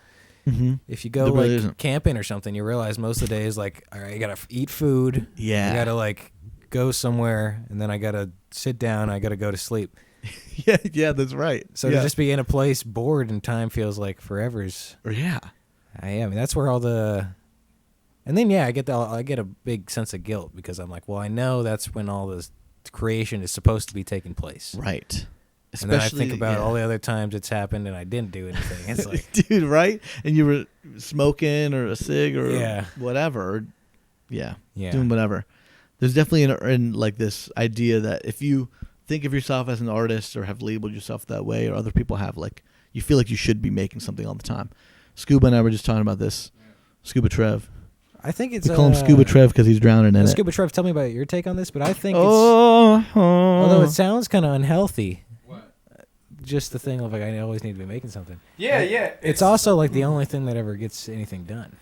if you go camping or something, you realize most of the day is like, all right, I gotta eat food. Yeah, I gotta like go somewhere, and then I gotta sit down. I gotta go to sleep. yeah, that's right. So to just be in a place bored and time feels like forever's. Yeah, I mean that's where all the. And then I get a big sense of guilt because I'm like, well, I know that's when all this creation is supposed to be taking place, right? Especially, and then I think about all the other times it's happened and I didn't do anything. It's like, dude, right? And you were smoking or a cig or whatever, doing whatever. There's definitely in like this idea that if you think of yourself as an artist or have labeled yourself that way, or other people have, like, you feel like you should be making something all the time. Scuba and I were just talking about this. Scuba Trev. I think it's. We call him Scuba Trev because he's drowning in it. Scuba Trev, tell me about your take on this, but I think although it sounds kind of unhealthy. What? Just the thing of like I always need to be making something. Yeah. It's also like the only thing that ever gets anything done.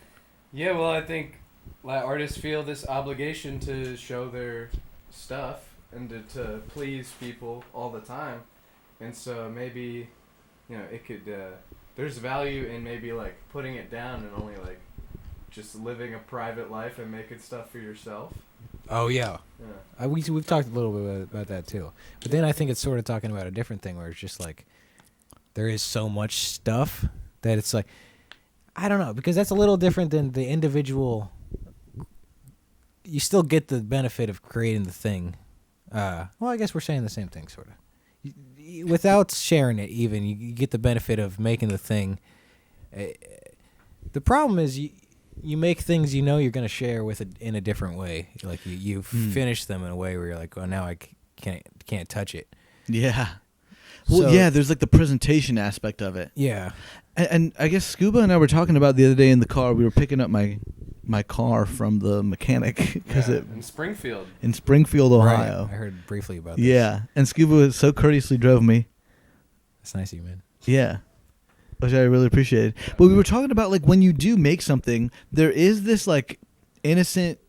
Yeah, well, I think artists feel this obligation to show their stuff and to please people all the time, and so maybe, it could. There's value in maybe like putting it down and only like just living a private life and making stuff for yourself. Oh yeah. We've talked a little bit about that too, but then I think it's sort of talking about a different thing where it's just like there is so much stuff that it's like I don't know, because that's a little different than the individual. You still get the benefit of creating the thing. Well, I guess we're saying the same thing, sort of. Without sharing it, even you get the benefit of making the thing. The problem is you make things you're going to share with it in a different way. Like you finish them in a way where you're like, oh, now I can't touch it. Yeah. Well, there's like the presentation aspect of it. Yeah. And I guess Scuba and I were talking about the other day in the car. We were picking up my car from the mechanic in Springfield. In Springfield, Ohio. Right. I heard briefly about this. Yeah, and Scuba so courteously drove me. That's nice of you, man. Yeah, which I really appreciated. But we were talking about like when you do make something, there is this like innocent,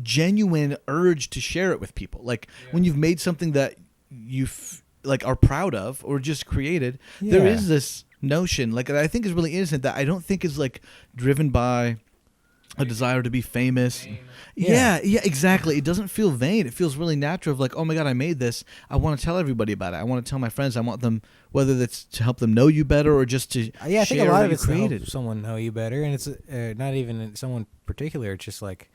genuine urge to share it with people. Like when you've made something that you like are proud of or just created, there is this notion like that I think is really innocent that I don't think is like driven by a desire to be famous. Yeah, exactly. It doesn't feel vain. It feels really natural of like, oh my God, I made this. I want to tell everybody about it. I want to tell my friends. I want them, whether that's to help them know you better or just to I think a lot of it's to help someone know you better. And it's not even someone particular. It's just like,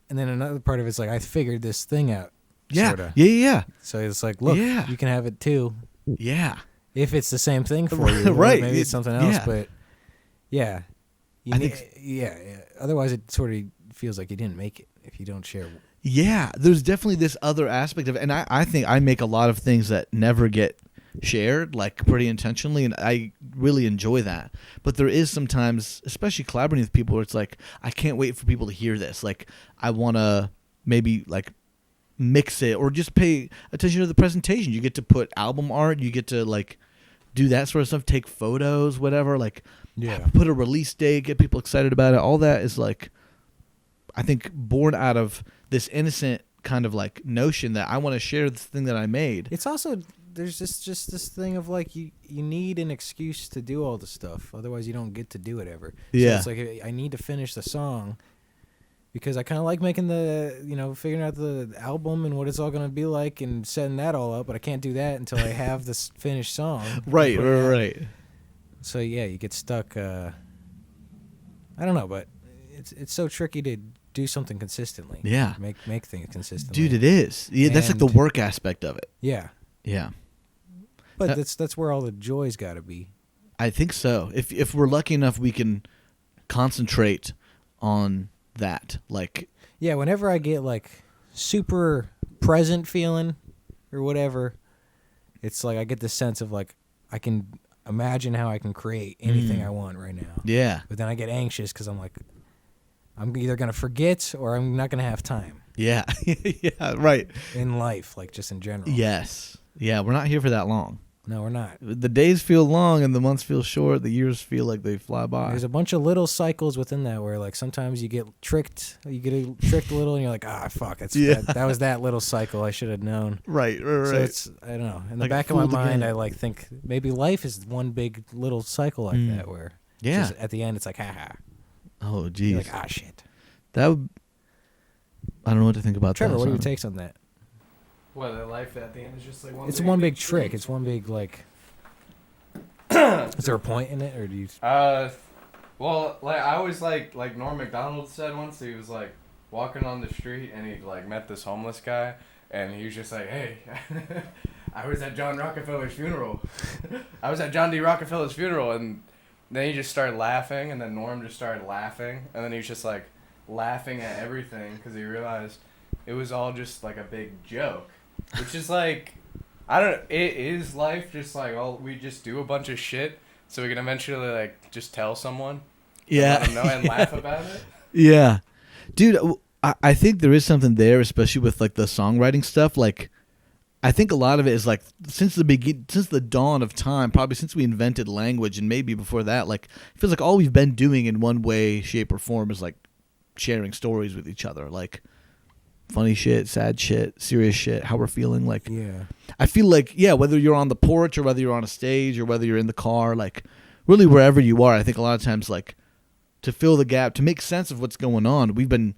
and then another part of it's like, I figured this thing out. Yeah. Sorta. Yeah. So it's like, look, you can have it too. Yeah. If it's the same thing for you. Right. Maybe it's something else, but yeah. Otherwise, it sort of feels like you didn't make it if you don't share. Yeah, there's definitely this other aspect of it. And I think I make a lot of things that never get shared, like pretty intentionally, and I really enjoy that. But there is sometimes, especially collaborating with people, where it's like, I can't wait for people to hear this. Like, I want to maybe like mix it or just pay attention to the presentation. You get to put album art, you get to like do that sort of stuff, take photos, whatever, like put a release date, get people excited about it. All that is like, I think, born out of this innocent kind of like notion that I want to share this thing that I made. It's also, there's just this thing of like you need an excuse to do all the stuff, otherwise you don't get to do it ever. Yeah. So it's like I need to finish the song because I kind of like making figuring out the album and what it's all going to be like and setting that all up, but I can't do that until I have this finished song. Right. So yeah, you get stuck. I don't know, but it's so tricky to do something consistently. Yeah. Make things consistently. Dude, it is. Yeah, that's like the work aspect of it. Yeah. Yeah. But that's where all the joy's got to be. I think so. If we're lucky enough, we can concentrate on that. Like, yeah, whenever I get like super present feeling or whatever, it's like I get this sense of like I can imagine how I can create anything I want right now. Yeah. But then I get anxious because I'm like, I'm either going to forget or I'm not going to have time. Yeah. Yeah, right. In life, like just in general. Yes. Yeah, we're not here for that long. No, we're not. The days feel long and the months feel short. The years feel like they fly by. There's a bunch of little cycles within that where like sometimes you get tricked. You get tricked a little and you're like, fuck. That was that little cycle I should have known. Right. So it's, I don't know. In the back of my mind, I like think maybe life is one big little cycle like that where just at the end it's like, haha. Oh, geez. You're like, shit. I don't know what to think about Trevor, that. what are your takes on that? Well, the life at the end is just like one. It's one big trick. It's one big like. Is there a point in it, or do you? Well, like I always like Norm Macdonald said once. He was like walking on the street and he like met this homeless guy, and he was just like, "Hey, I was at John Rockefeller's funeral. I was at John D. Rockefeller's funeral," and then he just started laughing, and then Norm just started laughing, and then he was just like laughing at everything because he realized it was all just like a big joke. Which is like, I don't know, is life just like, we just do a bunch of shit so we can eventually like just tell someone? Yeah. And let them know and laugh about it? Yeah. Dude, I think there is something there, especially with like the songwriting stuff. Like, I think a lot of it is like, since the dawn of time, probably since we invented language and maybe before that, like, it feels like all we've been doing in one way, shape, or form is like sharing stories with each other. Like, funny shit, sad shit, serious shit, how we're feeling. Like, I feel like, whether you're on the porch or whether you're on a stage or whether you're in the car, like, really wherever you are, I think a lot of times, like, to fill the gap, to make sense of what's going on, we've been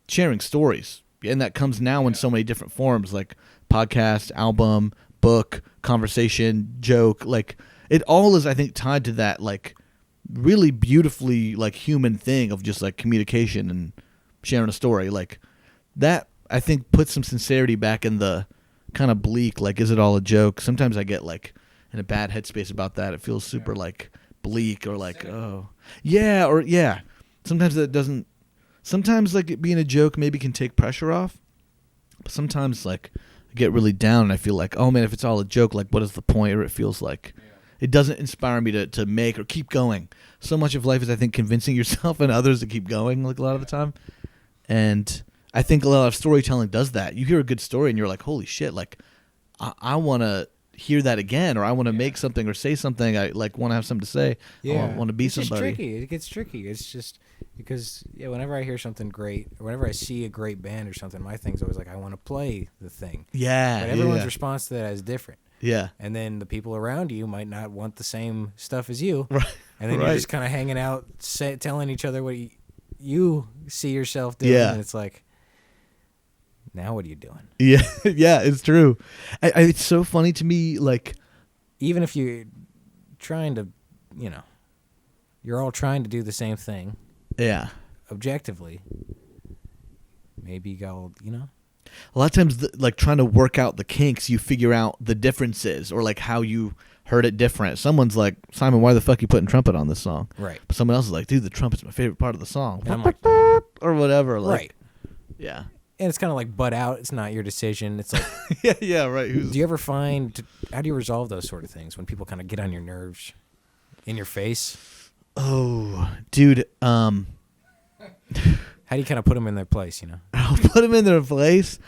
sharing stories. And that comes now in so many different forms, like podcast, album, book, conversation, joke. Like, it all is, I think, tied to that, like, really beautifully, like, human thing of just, like, communication and sharing a story. Like, that, I think, puts some sincerity back in the kind of bleak, like, is it all a joke? Sometimes I get, like, in a bad headspace about that. It feels super, like, bleak or, like, Sometimes that doesn't, sometimes, like, it being a joke maybe can take pressure off. But sometimes, like, I get really down and I feel like, oh, man, if it's all a joke, like, what is the point? Or it feels like it doesn't inspire me to make or keep going. So much of life is, I think, convincing yourself and others to keep going, like, a lot of the time. And I think a lot of storytelling does that. You hear a good story and you're like, holy shit, like, I want to hear that again, or I want to make something or say something. I, like, want to have something to say. I want to be somebody. It gets tricky. It's just because, whenever I hear something great, or whenever I see a great band or something, my thing's always like, I want to play the thing. Yeah. But everyone's response to that is different. Yeah. And then the people around you might not want the same stuff as you. Right. And then you're just kind of hanging out, telling each other what you see yourself doing. Yeah. And it's like, now what are you doing? Yeah, yeah, it's true. It's so funny to me, like, even if you're trying to, you're all trying to do the same thing. Yeah. Objectively. Maybe go, A lot of times, like, trying to work out the kinks, you figure out the differences or, like, how you heard it different. Someone's like, Simon, why the fuck are you putting trumpet on this song? Right. But someone else is like, dude, the trumpet's my favorite part of the song. And I'm like, or whatever. Like, right. Yeah. And it's kind of like butt out. It's not your decision. It's like, yeah, right. Do you ever find, how do you resolve those sort of things when people kind of get on your nerves, in your face? Oh, dude. How do you kind of put them in their place? I'll put them in their place.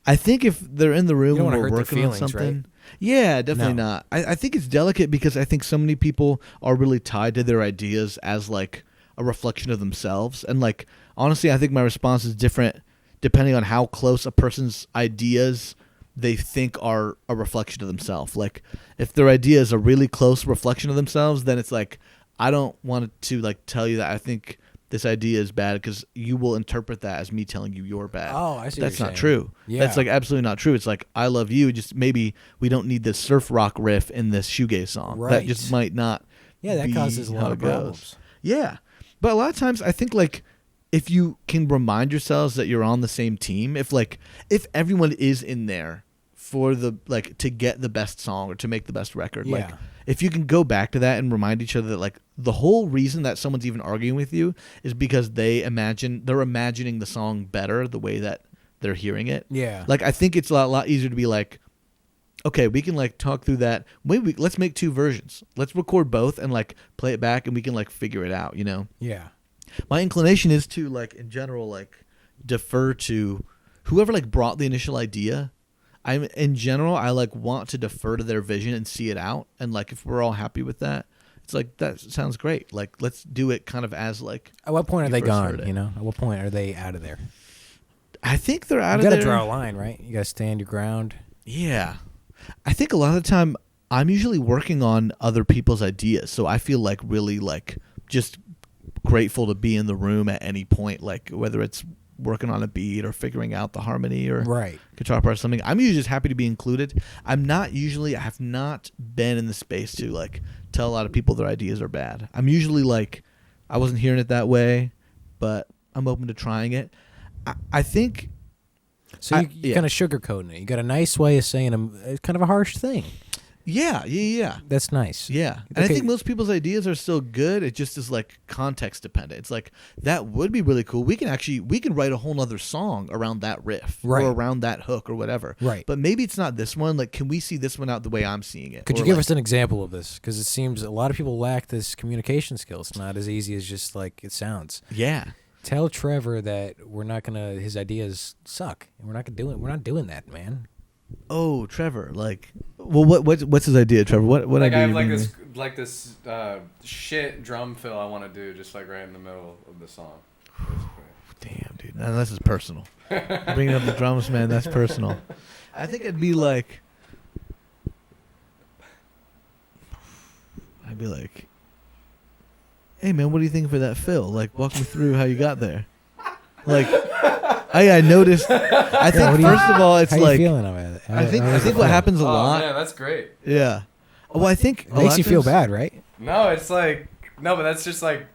I think if they're in the room and we're working on something, right? Yeah, definitely not. I think it's delicate because I think so many people are really tied to their ideas as, like, a reflection of themselves. And, like, honestly, I think my response is different depending on how close a person's ideas they think are a reflection of themselves. Like, if their idea is a really close reflection of themselves, then it's like, I don't want to, like, tell you that I think this idea is bad because you will interpret that as me telling you you're bad. Oh, I see. That's what not you're true. Yeah. That's, like, absolutely not true. It's like, I love you. Just maybe we don't need this surf rock riff in this shoegaze song. Right. That just might not. Yeah, that causes a lot of problems. Yeah. But a lot of times I think, like, if you can remind yourselves that you're on the same team, if everyone is in there for the, like, to get the best song or to make the best record, like, if you can go back to that and remind each other that, like, the whole reason that someone's even arguing with you is because they're imagining the song better the way that they're hearing it. Yeah. Like, I think it's a lot easier to be like, okay, we can like talk through that. Maybe let's make 2 versions. Let's record both and like play it back, and we can like figure it out. You know? Yeah. My inclination is to like in general like defer to whoever like brought the initial idea. I like want to defer to their vision and see it out, and like if we're all happy with that, it's like that sounds great. Like let's do it kind of as like. At what point are they gone? You know, at what point are they out of there? I think they're out of there. You got to draw a line, right? You got to stand your ground. Yeah, I think a lot of the time I'm usually working on other people's ideas, so I feel like really like just grateful to be in the room at any point, like whether it's working on a beat or figuring out the harmony or guitar part or something. I'm usually just happy to be included. I have not been in the space to like tell a lot of people their ideas are bad. I'm usually like, I wasn't hearing it that way, but I'm open to trying it. I think. So you kind of sugarcoating it. You got a nice way of saying it's kind of a harsh thing. Yeah. That's nice. Yeah. And I think most people's ideas are still good. It just is like context dependent. It's like, that would be really cool. We can write a whole nother song around that riff or around that hook or whatever. Right. But maybe it's not this one. Like, can we see this one out the way I'm seeing it? Could you give us an example of this? Because it seems a lot of people lack this communication skill. It's not as easy as just like it sounds. Yeah. Tell Trevor that his ideas suck. And we're not doing that, man. Oh, Trevor, like, well, what's his idea, Trevor? What like idea? I have this shit drum fill I want to do, just like right in the middle of the song. Damn, dude, now this is personal. Bringing up the drums, man, that's personal. I think I'd be like, hey man, what do you think for that fill? Like, walk me through how you got there. Like. I noticed. I think first of all, it's how like. You feeling about it? I think what happens a lot. Oh man, that's great. Yeah. Well, I think it makes you feel bad, right? No, it's like but that's just like,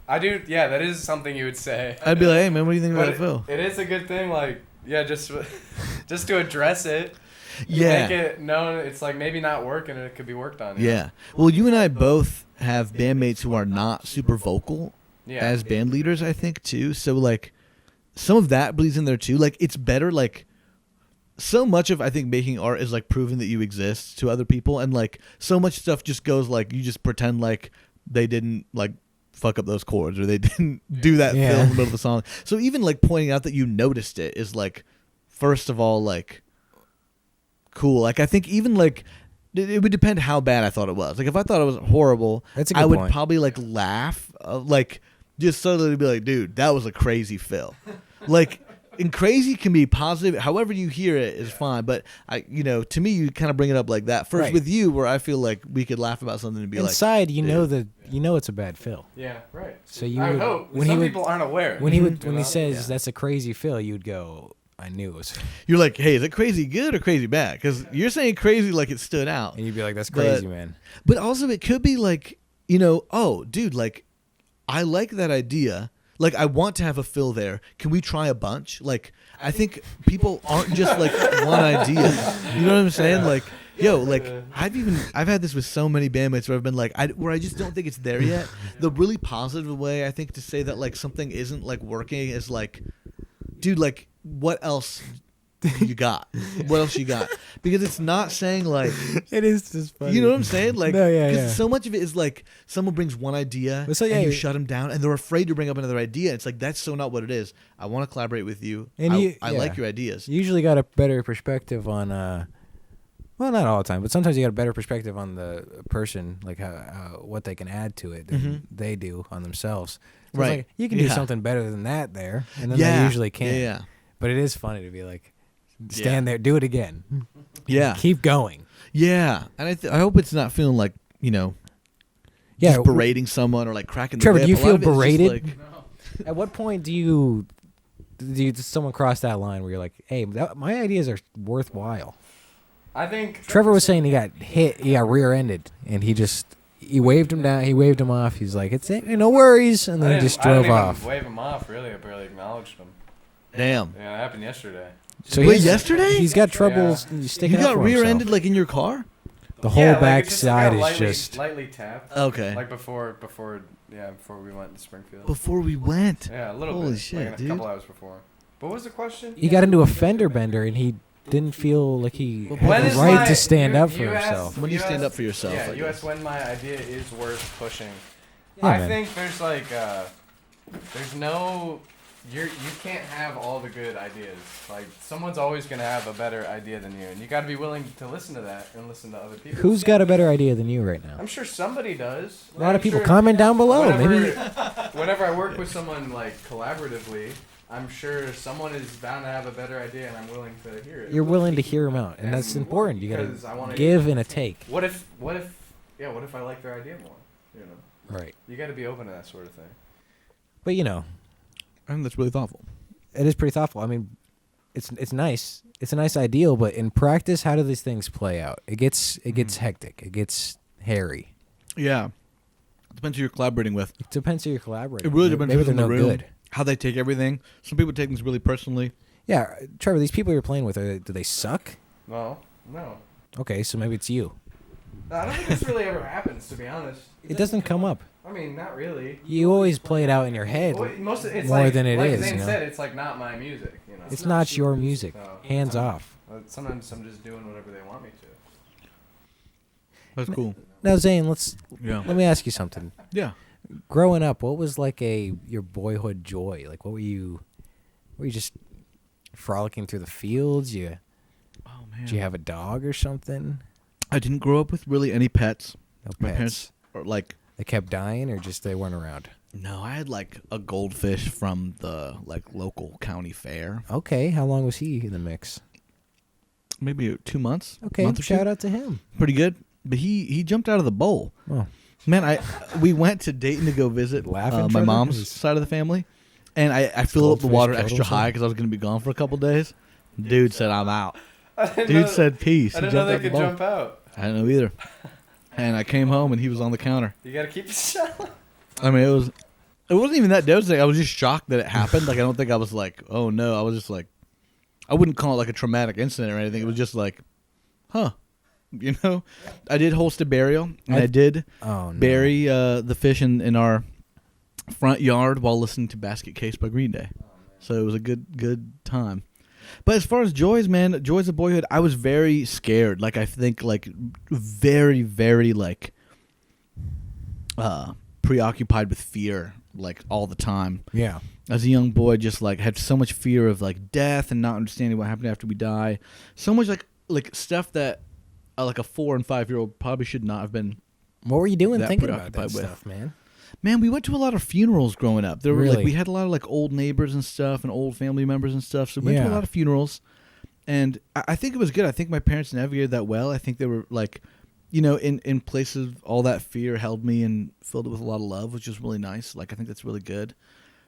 I do. Yeah, that is something you would say. I'd be like, hey man, what do you think about Phil? It is a good thing. Like, yeah, just to address it. Yeah. Make it known. It's like maybe not working, and it could be worked on. Yeah. Know? Well, you and I both have bandmates who are not super vocal as band leaders. I think too. So like. Some of that bleeds in there too. Like, it's better, like, so much of, I think, making art is like proving that you exist to other people, and like so much stuff just goes like, you just pretend like they didn't like fuck up those chords, or they didn't do that fill in the middle of the song. So even like pointing out that you noticed it is like, first of all, like, cool. Like, I think even like, it would depend how bad I thought it was. Like, if I thought it was horrible, I would probably like laugh, like just suddenly be like, dude, that was a crazy fill. Like, and crazy can be positive. However you hear it is fine. But to me, you kind of bring it up like that. First with you, where I feel like we could laugh about something and be inside, it's a bad fill. Yeah, right. So you I would hope. Some people aren't aware. When he says that's a crazy fill, you'd go, I knew it was. You're like, hey, is it crazy good or crazy bad? Because you're saying crazy like it stood out, and you'd be like, that's crazy, man. But also, it could be like, oh, dude, like, I like that idea. Like, I want to have a fill there. Can we try a bunch? Like, I think people aren't just like one idea. You know what I'm saying? Like, like I've had this with so many bandmates where I've been like, where I just don't think it's there yet. The really positive way I think to say that like something isn't like working is like, dude, like, what else you got? What else you got? Because it's not saying like, it is just funny. You know what I'm saying? Like, no, so much of it is like someone brings one idea and you shut them down, and they're afraid to bring up another idea. It's like, that's so not what it is. I want to collaborate with you, and I like your ideas. You usually got a better perspective on, well, not all the time, but sometimes you got a better perspective on the person, like how what they can add to it than they do on themselves. So right? Like, you can do something better than that there, and then they usually can't. Yeah. But it is funny to be like, stand there, do it again. Yeah. Keep going. Yeah. And I hope it's not feeling like, just berating someone or like cracking the whip. Trevor, do you feel berated? Like, no. At what point do someone cross that line where you're like, hey, my ideas are worthwhile? I think Trevor was saying he got hit, he got rear-ended, and he waved him down, he waved him off. He's like, it's no worries, and then he just drove off. I didn't wave him off, really. I barely acknowledged him. Damn. Yeah, it happened yesterday. So yesterday? He's got troubles sticking up for himself. You got rear-ended like in your car? The whole back side is just lightly tapped. Okay. Like before we went to Springfield. Before we went? Yeah, a little bit. Holy shit, like dude. A couple hours before. What was the question? He got into a fender bender, and he didn't feel like he had the right to stand up for himself. When you stand up for yourself. Yeah, you asked when my idea is worth pushing. Yeah, I man. think there's like, there's no, you can't have all the good ideas. Like, someone's always going to have a better idea than you. And you got to be willing to listen to that and listen to other people. Who's got a better idea than you right now? I'm sure somebody does. A lot of people comment down below. Maybe. Whenever I work with someone, like, collaboratively, I'm sure someone is bound to have a better idea, and I'm willing to hear it. You're willing to hear them out, and that's important. You Because got I wanna to give and a take. What if I like their idea more? You know, Right. you got to be open to that sort of thing. But I think that's really thoughtful. it is pretty thoughtful. I mean, it's nice. It's a nice ideal, but in practice, how do these things play out? It gets hectic. It gets hairy. Yeah. Depends who you're collaborating with. It depends who you're collaborating. It really with. depends Maybe who's they're in the no room, good. how they take everything. Some people take things really personally. Yeah, Trevor, these people you're playing with, do they suck? No. Okay, so maybe it's you. I don't think this really ever happens, to be honest. It doesn't come up. I mean, not really. You always play it out in your head Well, it's more like, than it like is. Zayn You know? said, it's like not my music. You know, It's not your music. So, Hands off. Sometimes I'm just doing whatever they want me to. That's cool. Now, Zane, let me ask you something. Yeah. Growing up, what was like your boyhood joy? Like, what were you just frolicking through the fields? Oh man. Did you have a dog or something? I didn't grow up with really any pets. No My pets. parents are like, They kept dying, or just they weren't around? no, I had like a goldfish from the like local county fair. Okay, how long was he in the mix? Maybe 2 months. Okay, month or shout two. out to him. Pretty good. But he jumped out of the bowl. Oh, Man, we went to Dayton to go visit Laughing my further? mom's side of the family, and I filled up the goldfish water killed extra himself? high because I was going to be gone for a couple days. Dude said, I'm out. Dude Dude said, peace. I He didn't know jumped they out the could bowl. jump out. I didn't know either. And I came home, and he was on the counter. You gotta keep it shut. I mean, it wasn't even that devastating. I was just shocked that it happened. Like, I don't think I was like, oh, no. I was just like, I wouldn't call it like a traumatic incident or anything. It was just like, huh. You know? I did host a burial, and I did bury the fish in our front yard while listening to Basket Case by Green Day. So it was a good time. But as far as joys of boyhood, I was very scared. Like, I think, like, very, very, like, preoccupied with fear, like, all the time. yeah. As a young boy, just, like, had so much fear of, like, death and not understanding what happened after we die. So much, like stuff that, like, a 4 and 5-year-old probably should not have been. What were you doing that thinking about that preoccupied with. stuff, man? Man, we went to a lot of funerals growing up. There were Really? like we had a lot of like old neighbors and stuff, and old family members and stuff. So we went to a Yeah. lot of funerals, and I think it was good. I think my parents navigated that well. I think they were like, you know, in places all that fear held me and filled it with a lot of love, which was really nice. Like, I think that's really good.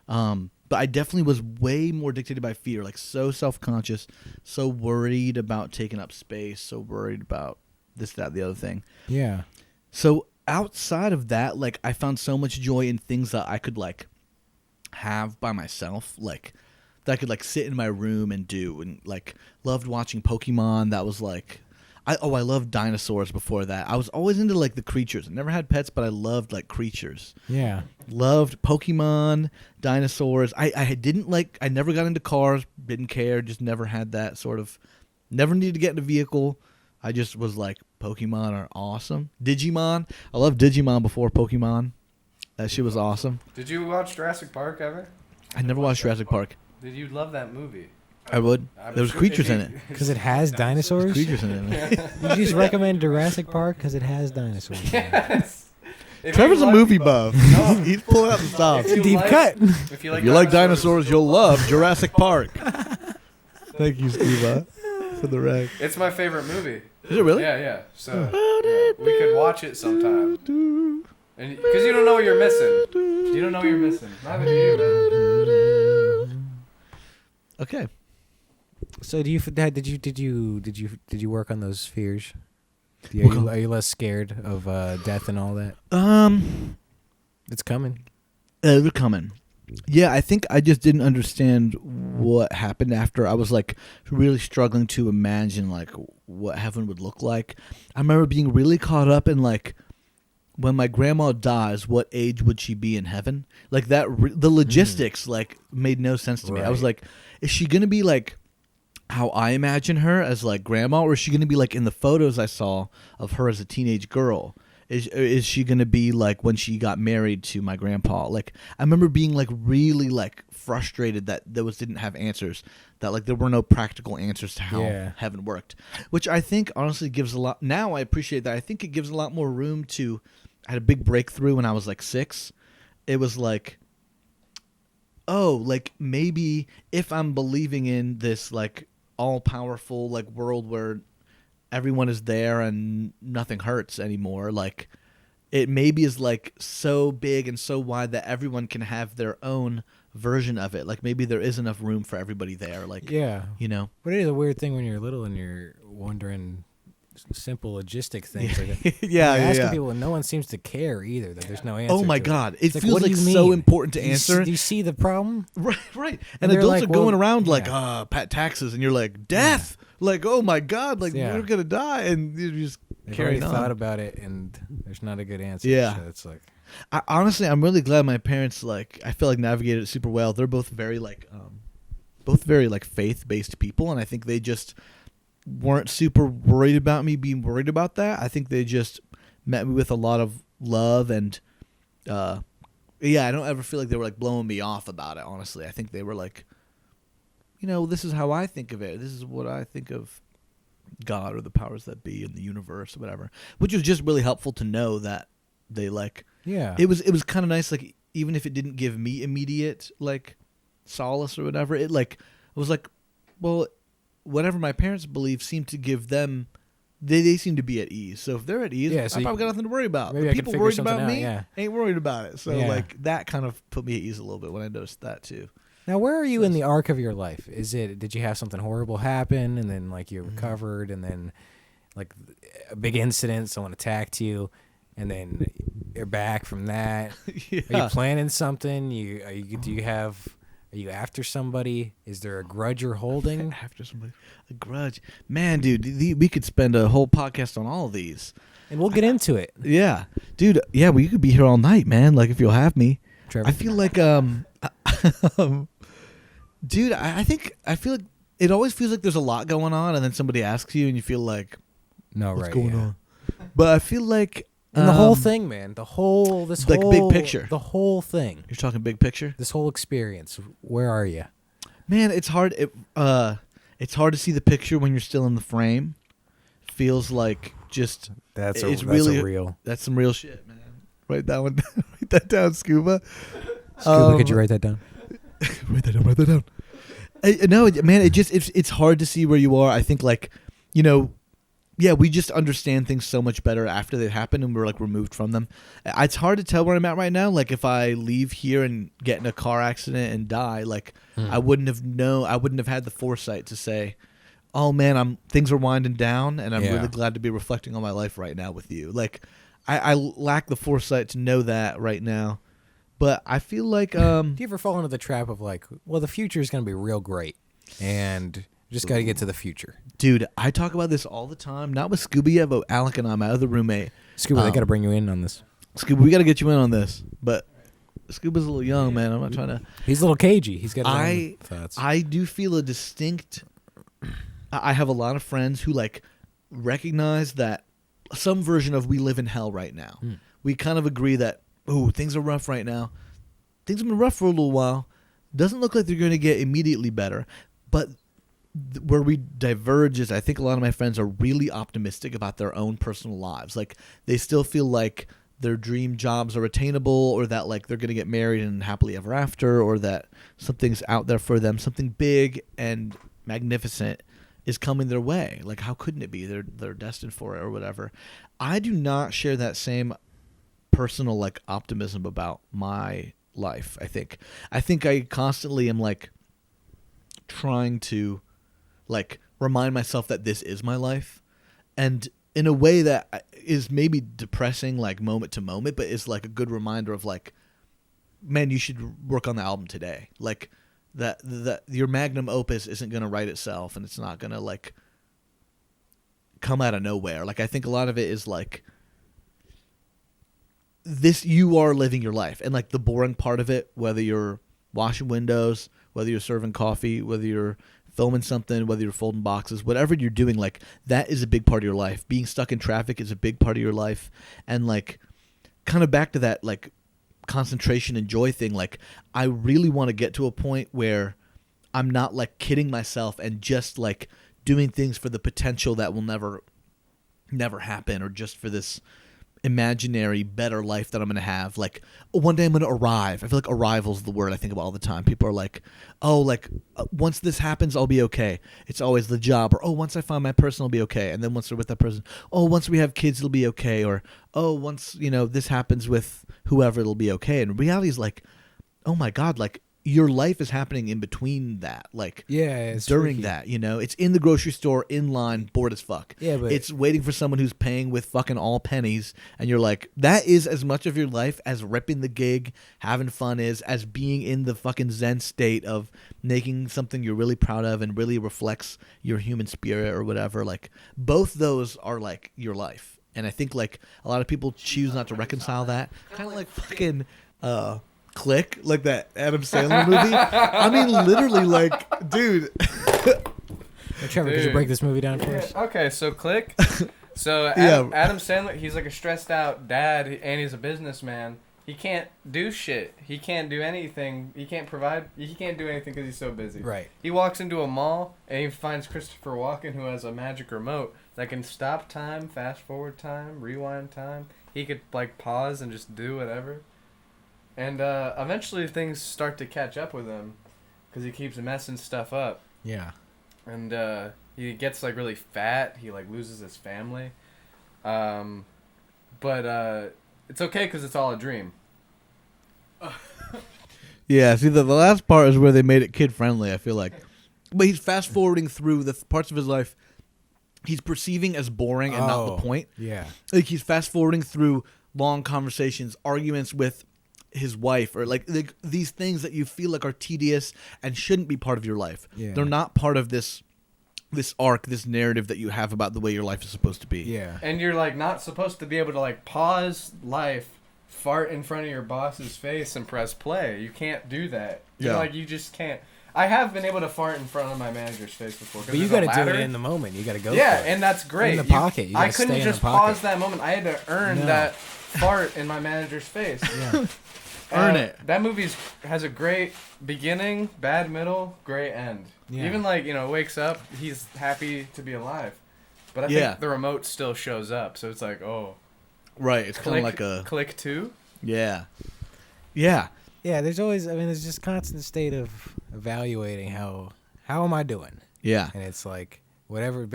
But I definitely was way more dictated by fear. Like, so self-conscious, so worried about taking up space, so worried about this, that, the other thing. Yeah. So outside of that, like, I found so much joy in things that I could like have by myself, like that I could like sit in my room and do, and like loved watching Pokemon. That was like, I loved dinosaurs before that. I was always into like the creatures. I never had pets, but I loved like creatures. Yeah. Loved Pokemon, dinosaurs. I never got into cars, didn't care, just never had that sort of, never needed to get in a vehicle. I just was like, Pokemon are awesome. Digimon. I loved Digimon before Pokemon. That shit was awesome. Did you watch Jurassic Park ever? I never watched Jurassic Park. Did you love that movie? I would. There was creatures in it. Because it has dinosaurs? Creatures in it, man. You just recommend Jurassic Park because it has dinosaurs. Yes. If Trevor's you a like- movie buff. He's pulling out the stops. If you Deep like- cut. If you If you like dinosaurs, you'll love Jurassic Park. Thank you, Steve, for the rec. It's my favorite movie. Is it really? Yeah. So we could watch it sometime. And because you don't know what you're missing. You don't know what you're missing. Neither do you. Okay. So did you work on those fears? Are you less scared of death and all that? It's coming. They're coming. Yeah, I think I just didn't understand what happened after. I was like really struggling to imagine like what heaven would look like. I remember being really caught up in like, when my grandma dies, what age would she be in heaven? Like that, the logistics like made no sense to me. I was Right. like, is she gonna be like how I imagine her as like grandma, or is she gonna be like in the photos I saw of her as a teenage girl? Is she gonna be like when she got married to my grandpa? Like I remember being like really like frustrated that those didn't have answers, that like there were no practical answers to how heaven worked, which I think honestly gives a lot. Now I appreciate that. I think it gives a lot more room to. I had a big breakthrough when I was like 6. It was like, oh, like maybe if I'm believing in this like all powerful like world where everyone is there and nothing hurts anymore, like it maybe is like so big and so wide that everyone can have their own version of it. Like maybe there is enough room for everybody there. Like, you know, but it is a weird thing when you're little and you're wondering simple logistic things like that. Asking people and no one seems to care either, that there's no answer. Oh my to God. It feels like so important to answer. Do you see the problem? Right. And adults are going around like, pat taxes, and you're like, death. Like, oh my God, like we're gonna die, and you just carry on. Thought about it, and there's not a good answer. Yeah, so it's like, honestly, I'm really glad my parents like I feel like navigated it super well. They're both very like faith-based people, and I think they just weren't super worried about me being worried about that. I think they just met me with a lot of love, and I don't ever feel like they were like blowing me off about it. Honestly, I think they were like, you know, this is how I think of it. This is what I think of God or the powers that be in the universe or whatever. Which was just really helpful to know that they like. Yeah. It was kind of nice. Like even if it didn't give me immediate like solace or whatever, it was like, well, whatever my parents believe seemed to give them. They seem to be at ease. So if they're at ease, so I probably got nothing to worry about. Maybe The people worried about me out, ain't worried about it. So like that kind of put me at ease a little bit when I noticed that too. Now, where are you in the arc of your life? Did you have something horrible happen, and then like you recovered, and then like a big incident, someone attacked you, and then you're back from that? Are you planning something? Are you after somebody? Is there a grudge you're holding? After somebody, a grudge, man, dude. We could spend a whole podcast on all of these, and we'll get into it. Yeah, dude. Yeah, well, you could be here all night, man. Like if you'll have me. Trevor. I feel like dude, I feel like it always feels like there's a lot going on, and then somebody asks you, and you feel like, what's going on? But I feel like the whole thing, man, big picture, the whole thing. You're talking big picture. This whole experience. Where are you, man? It's hard. It's hard to see the picture when you're still in the frame. Feels like just that's really real. That's some real shit, man. Write that one. Write that down, Scuba. Scuba, could you write that down? Write that down. No, man, it's hard to see where you are. I think like, you know, we just understand things so much better after they happen, and we're like removed from them. It's hard to tell where I'm at right now. Like if I leave here and get in a car accident and die, like I wouldn't have had the foresight to say, oh man, things are winding down, and I'm really glad to be reflecting on my life right now with you. Like I lack the foresight to know that right now. But I feel like... do you ever fall into the trap of like, well, the future is going to be real great, and you just got to get to the future? Dude, I talk about this all the time. Not with Scuba yet, but Alec and I, my other roommate. Scuba, I got to bring you in on this. Scuba, we got to get you in on this. But Scuba's a little young, man. I'm not trying to... He's a little cagey. He's got his own thoughts. I do feel a distinct... I have a lot of friends who like recognize that some version of we live in hell right now. We kind of agree that, things are rough right now. Things have been rough for a little while. Doesn't look like they're going to get immediately better. But where we diverge is I think a lot of my friends are really optimistic about their own personal lives. Like they still feel like their dream jobs are attainable, or that like they're going to get married and happily ever after, or that something's out there for them. Something big and magnificent is coming their way. Like how couldn't it be? They're destined for it or whatever. I do not share that same personal like optimism about my life. I think I constantly am like trying to like remind myself that this is my life, and in a way that is maybe depressing like moment to moment, but is like a good reminder of like, man, you should work on the album today. Like that your magnum opus isn't going to write itself, and it's not going to like come out of nowhere. Like I think a lot of it is like this, you are living your life, and like the boring part of it, whether you're washing windows, whether you're serving coffee, whether you're filming something, whether you're folding boxes, whatever you're doing, like that is a big part of your life. Being stuck in traffic is a big part of your life. And like kind of back to that like concentration and joy thing, like I really want to get to a point where I'm not like kidding myself and just like doing things for the potential that will never happen, or just for this imaginary better life that I'm going to have. Like, oh, one day I'm going to arrive. I feel like arrival is the word I think about all the time. People are like, oh, like once this happens, I'll be okay. It's always the job. Or, oh, once I find my person, I'll be okay. And then once they're with that person, oh, once we have kids, it'll be okay. Or, oh, once, this happens with whoever, it'll be okay. And reality is like, oh my God, like your life is happening in between that. Like, yeah, it's during tricky. that, it's in the grocery store, in line, bored as fuck. Yeah, but it's waiting for someone who's paying with fucking all pennies, and you're like, that is as much of your life as ripping the gig, having fun is, as being in the fucking zen state of making something you're really proud of and really reflects your human spirit or whatever. Like, both those are like your life. And I think like a lot of people choose not to reconcile that. Kind of like fucking Click, like that Adam Sandler movie. I mean, literally, like, dude. Hey, Trevor, could you break this movie down for us? Okay, so Click. So Adam Sandler, he's like a stressed out dad, and he's a businessman. He can't do shit. He can't do anything. He can't provide. He can't do anything because he's so busy. Right. He walks into a mall and he finds Christopher Walken, who has a magic remote that can stop time, fast forward time, rewind time. He could like pause and just do whatever. And eventually things start to catch up with him because he keeps messing stuff up. Yeah. And he gets like really fat. He like loses his family. But it's okay because it's all a dream. Yeah, see, the last part is where they made it kid-friendly, I feel like. But he's fast-forwarding through the parts of his life he's perceiving as boring and not the point. Yeah. Like, he's fast-forwarding through long conversations, arguments with his wife, or like these things that you feel like are tedious and shouldn't be part of your life. Yeah. They're not part of this arc, this narrative that you have about the way your life is supposed to be. Yeah. And you're like not supposed to be able to like pause life, fart in front of your boss's face and press play. You can't do that. You're like, you just can't. I have been able to fart in front of my manager's face before. But you got to do it in the moment. You got to go. Yeah, for it. and that's great. In the pocket. You I couldn't just pause that moment. I had to earn that fart in my manager's face. Yeah. Earn it. That movie has a great beginning, bad middle, great end. Yeah. Even like, wakes up, he's happy to be alive. But I think the remote still shows up, so it's like, oh. Right, it's kind of like a... Click 2? Yeah. Yeah. Yeah, there's always, there's just constant state of evaluating how am I doing? Yeah. And it's like, whatever,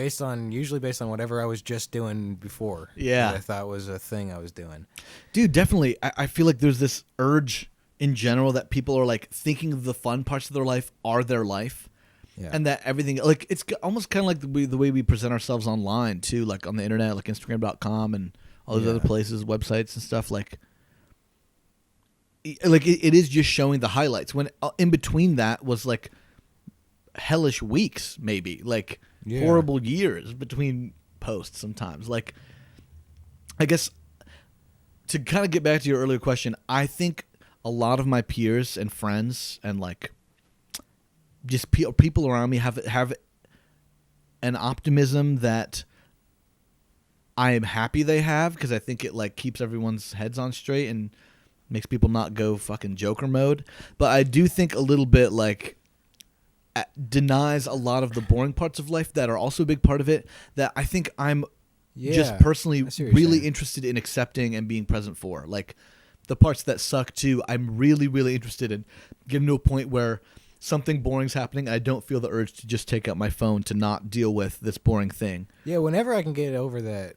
usually based on whatever I was just doing before. Yeah. That I thought was a thing I was doing. Dude, definitely. I feel like there's this urge in general that people are like thinking the fun parts of their life are their life. Yeah. And that everything, like, it's almost kind of like the way we present ourselves online too, like on the internet, like Instagram.com and all those other places, websites and stuff. Like it is just showing the highlights, when in between that was like hellish weeks, maybe like horrible years between posts sometimes. Like, I guess to kind of get back to your earlier question, I think a lot of my peers and friends and like just people around me have an optimism that I am happy they have, because I think it like keeps everyone's heads on straight and makes people not go fucking Joker mode. But I do think a little bit like denies a lot of the boring parts of life that are also a big part of it, that I think I'm just personally really interested in accepting and being present for. Like the parts that suck too, I'm really, really interested in getting to a point where something boring's happening, I don't feel the urge to just take out my phone to not deal with this boring thing. Yeah, whenever I can get over that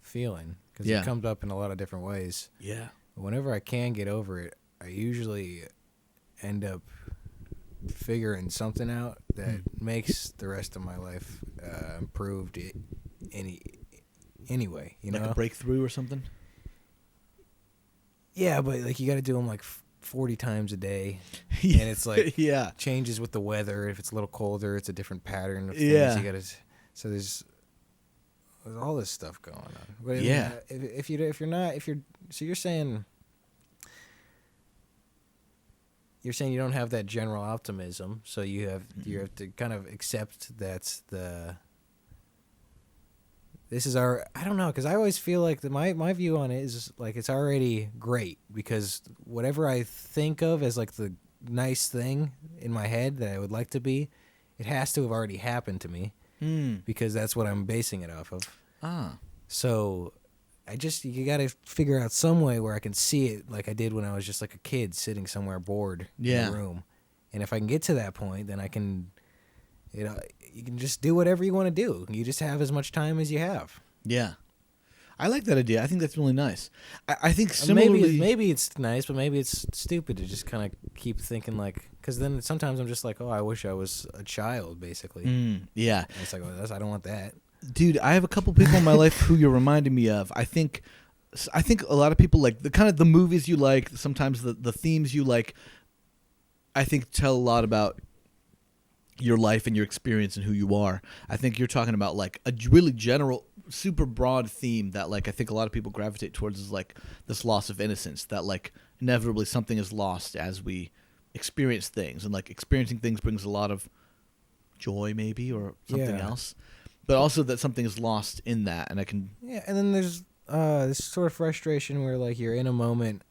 feeling, because it comes up in a lot of different ways. Yeah. Whenever I can get over it, I usually end up figuring something out that makes the rest of my life improved anyway. You know, like a breakthrough or something. Yeah, but like you got to do them like 40 times a day, and it's like changes with the weather. If it's a little colder, it's a different pattern of things. You got to. So there's all this stuff going on. But so you're saying, you're saying you don't have that general optimism, so you have to kind of accept that's this is our, I don't know, because I always feel like my view on it is like it's already great, because whatever I think of as like the nice thing in my head that I would like to be, it has to have already happened to me, because that's what I'm basing it off of. So you got to figure out some way where I can see it like I did when I was just like a kid sitting somewhere bored in a room. And if I can get to that point, then I can, you can just do whatever you want to do. You just have as much time as you have. Yeah. I like that idea. I think that's really nice. I think similarly... Maybe it's nice, but maybe it's stupid to just kind of keep thinking like... Because then sometimes I'm just like, oh, I wish I was a child, basically. Yeah. And it's like, well, I don't want that. Dude, I have a couple people in my life who you're reminding me of. I think a lot of people like the kind of the movies you like, sometimes the themes you like, I think tell a lot about your life and your experience and who you are. I think you're talking about like a really general, super broad theme that like I think a lot of people gravitate towards is like this loss of innocence, that like inevitably something is lost as we experience things, and like experiencing things brings a lot of joy maybe or something else. But also that something is lost in that, and I can... Yeah, and then there's this sort of frustration where, like, you're in a moment,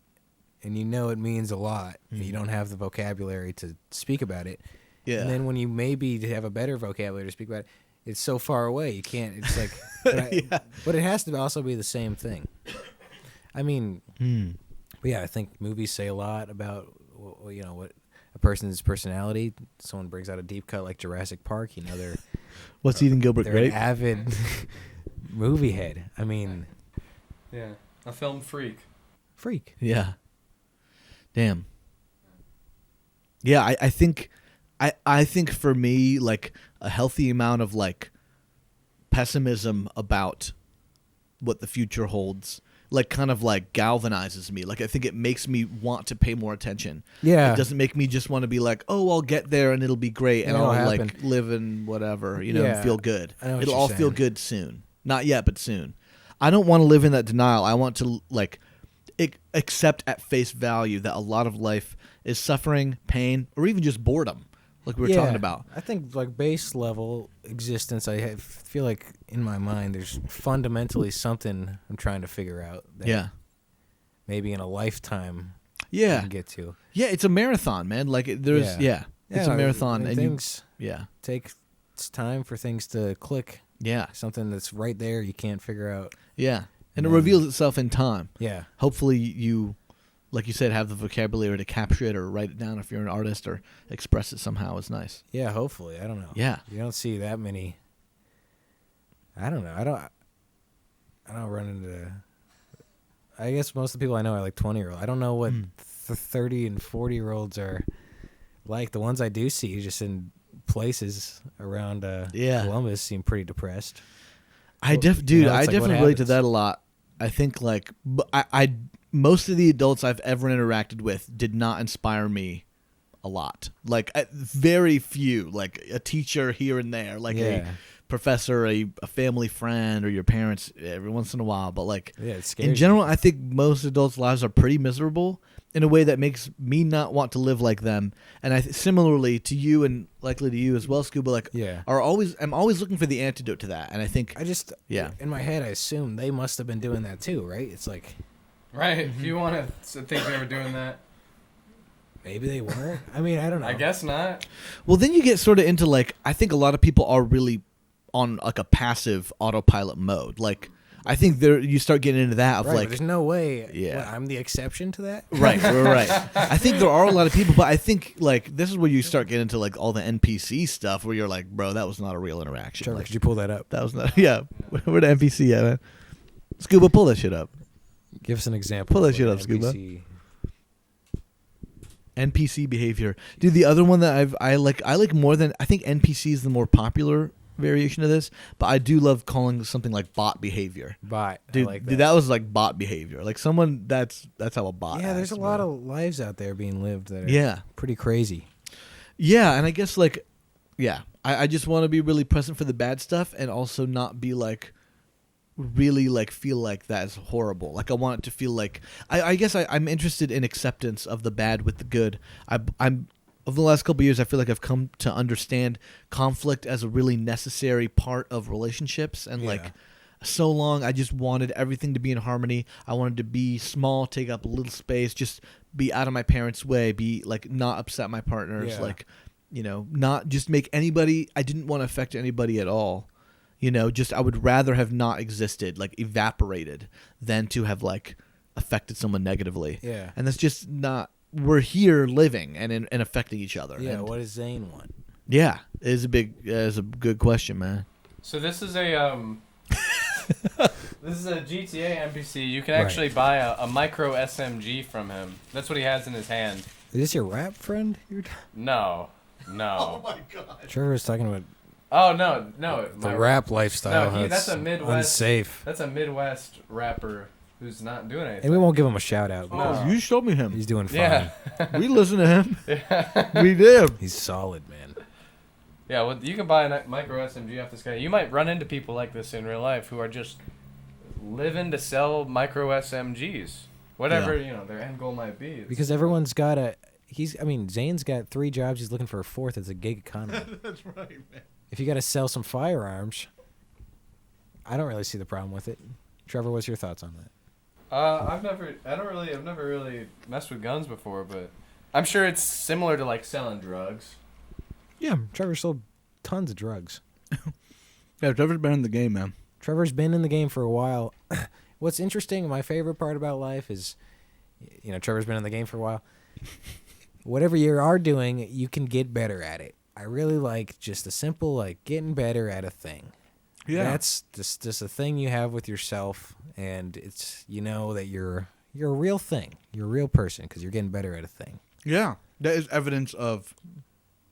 and you know it means a lot, and you don't have the vocabulary to speak about it. Yeah. And then when you maybe have a better vocabulary to speak about it, it's so far away, you can't... It's like... But it has to also be the same thing. I mean... But yeah, I think movies say a lot about, what a person's personality. Someone brings out a deep cut like Jurassic Park, they're... What's eating Gilbert Grape? They're an avid movie head. I mean... Yeah. A film freak. Yeah. Damn. Yeah, I think... I think for me, like, a healthy amount of, like, pessimism about what the future holds... like kind of like galvanizes me. Like I think it makes me want to pay more attention. Yeah. It doesn't make me just want to be like, oh, I'll get there and it'll be great and I'll like live in whatever, and feel good. It'll all feel good soon. Not yet, but soon. I don't want to live in that denial. I want to like accept at face value that a lot of life is suffering, pain, or even just boredom. Like we were talking about. I think like base level existence, I feel like in my mind there's fundamentally something I'm trying to figure out that maybe in a lifetime I can get to. Yeah, it's a marathon, man. Like there's it's a marathon, and things takes time for things to click. Yeah. Something that's right there you can't figure out. Yeah. And it reveals itself in time. Yeah. Hopefully you, like you said, have the vocabulary to capture it or write it down if you're an artist, or express it somehow is nice. Yeah, hopefully. I don't know. Yeah. You don't see that many. I don't know. I don't run into... I guess most of the people I know are like 20-year-olds. I don't know what the 30 and 40-year-olds are like. The ones I do see just in places around Columbus seem pretty depressed. I definitely relate to that a lot. I think like I most of the adults I've ever interacted with did not inspire me a lot. Like very few, like a teacher here and there, like a professor, a family friend, or your parents every once in a while. But like in general, I think most adults' lives are pretty miserable in a way that makes me not want to live like them. And I similarly to you, and likely to you as well, Scuba, like I'm always looking for the antidote to that. And I think in my head I assume they must have been doing that too, right? It's like if you want to think they were doing that. Maybe they weren't. I mean, I don't know. I guess not. Well, then you get sort of into like, I think a lot of people are really on like a passive autopilot mode. Like, I think you start getting into that of like, there's no way. Yeah, I'm the exception to that. Right. I think there are a lot of people, but I think like this is where you start getting into like all the NPC stuff where you're like, bro, that was not a real interaction. Trevor, like, could you pull that up? That was not. Yeah, where the NPC at, man? Scuba, pull that shit up. Give us an example. Pull that shit up, Scuba. NPC behavior, dude. The other one that I like more than, I think NPC is the more popular variation of this, but I do love calling something like bot behavior. Bot, dude. I like that. Dude, that was like bot behavior. Like someone that's how a bot. Yeah, there's a lot of lives out there being lived that are pretty crazy. Yeah, and I guess like, I just want to be really present for the bad stuff and also not be like really like feel like that is horrible. Like I want it to feel like I guess I'm interested in acceptance of the bad with the good. I'm over the last couple of years, I feel like I've come to understand conflict as a really necessary part of relationships. And like so long, I just wanted everything to be in harmony. I wanted to be small, take up a little space, just be out of my parents' way, be like not upset my partners, like, you know, not just make anybody. I didn't want to affect anybody at all. You know, just I would rather have not existed, like evaporated, than to have like affected someone negatively. Yeah. And that's just not. We're here living and affecting each other. Yeah. And what does Zayn want? yeah, it's a good question, man. So this is a this is a GTA NPC. You can actually buy a micro SMG from him. That's what he has in his hand. Is this your rap friend? No. Oh my god. Trevor's talking about. Oh no. The rap lifestyle. No, that's a Midwest. Unsafe. That's a Midwest rapper who's not doing anything. And we won't give him a shout out. Oh, you showed me him. He's doing fine. Yeah. We listen to him. Yeah. We did. He's solid, man. Yeah, well, you can buy a micro SMG off this guy. You might run into people like this in real life who are just living to sell micro SMGs. Whatever, you know, their end goal might be. Because everyone's got Zayn's got 3 jobs. He's looking for a 4th. It's a gig economy. That's right, man. If you got to sell some firearms, I don't really see the problem with it. Trevor, what's your thoughts on that? I've never really messed with guns before, but I'm sure it's similar to like selling drugs. Yeah, Trevor sold tons of drugs. Yeah, Trevor's been in the game, man. Trevor's been in the game for a while. What's interesting, my favorite part about life is, you know, Trevor's been in the game for a while. Whatever you are doing, you can get better at it. I really like just a simple, like, getting better at a thing. Yeah. That's just a thing you have with yourself, and it's, you know, that you're a real thing. You're a real person because you're getting better at a thing. Yeah, that is evidence of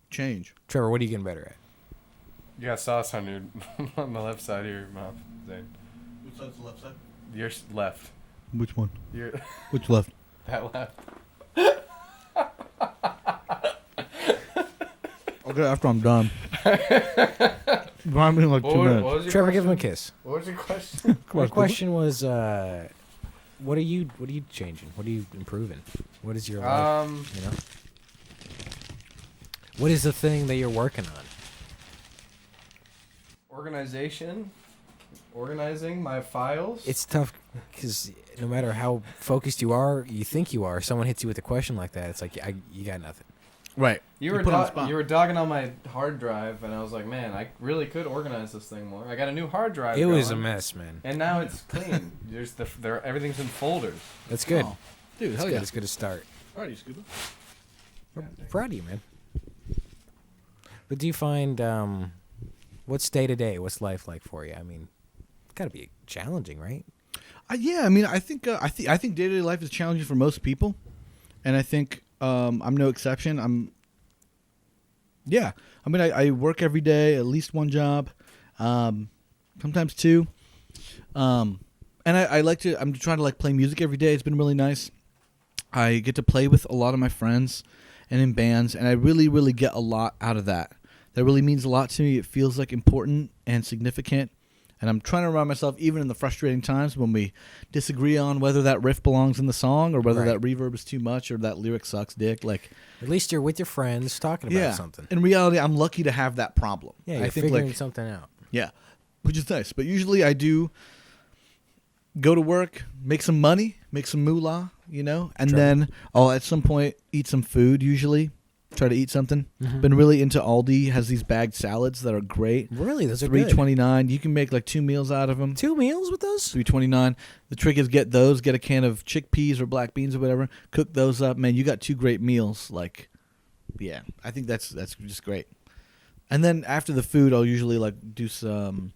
change. Trevor, what are you getting better at? You got sauce on your on the left side of your mouth, Zane. Which side's the left side? Your left. Which one? Your Which left? that left. Okay, after I'm done. I'm in like 2 minutes. Trevor, give him a kiss. What was your question? My question was, what are you changing? What are you improving? What is your life? You know, what is the thing that you're working on? Organizing my files. It's tough because no matter how focused you think you are, someone hits you with a question like that. It's like you got nothing. Right. You were dogging on my hard drive, and I was like, man, I really could organize this thing more. I got a new hard drive. It was a mess, man. And now it's clean. Everything's in folders. That's good. Oh. Dude, hell yeah. yeah. It's good to start. Proud of you, Scuba. Proud of you, man. But do you find what's day to day? What's life like for you? I mean, it's got to be challenging, right? Yeah, I mean, I think day-to-day life is challenging for most people, and I think I'm no exception. I work every day, at least one job, sometimes 2, and I'm trying to like play music every day. It's been really nice. I get to play with a lot of my friends and in bands, and I really, really get a lot out of that. That really means a lot to me. It feels like important and significant. And I'm trying to remind myself, even in the frustrating times when we disagree on whether that riff belongs in the song or whether that reverb is too much or that lyric sucks dick. Like, at least you're with your friends talking about something. In reality, I'm lucky to have that problem. Yeah, you're figuring something out. Yeah, which is nice. But usually I do go to work, make some money, make some moolah, you know, and then I'll at some point eat some food usually. Try to eat something. Mm-hmm. Been really into Aldi. Has these bagged salads that are great. Really, those are good. $3.29. You can make like 2 meals out of them. 2 meals with those? $3.29. The trick is get a can of chickpeas or black beans or whatever. Cook those up, man. You got 2 great meals. Like, yeah, I think that's just great. And then after the food, I'll usually like do some.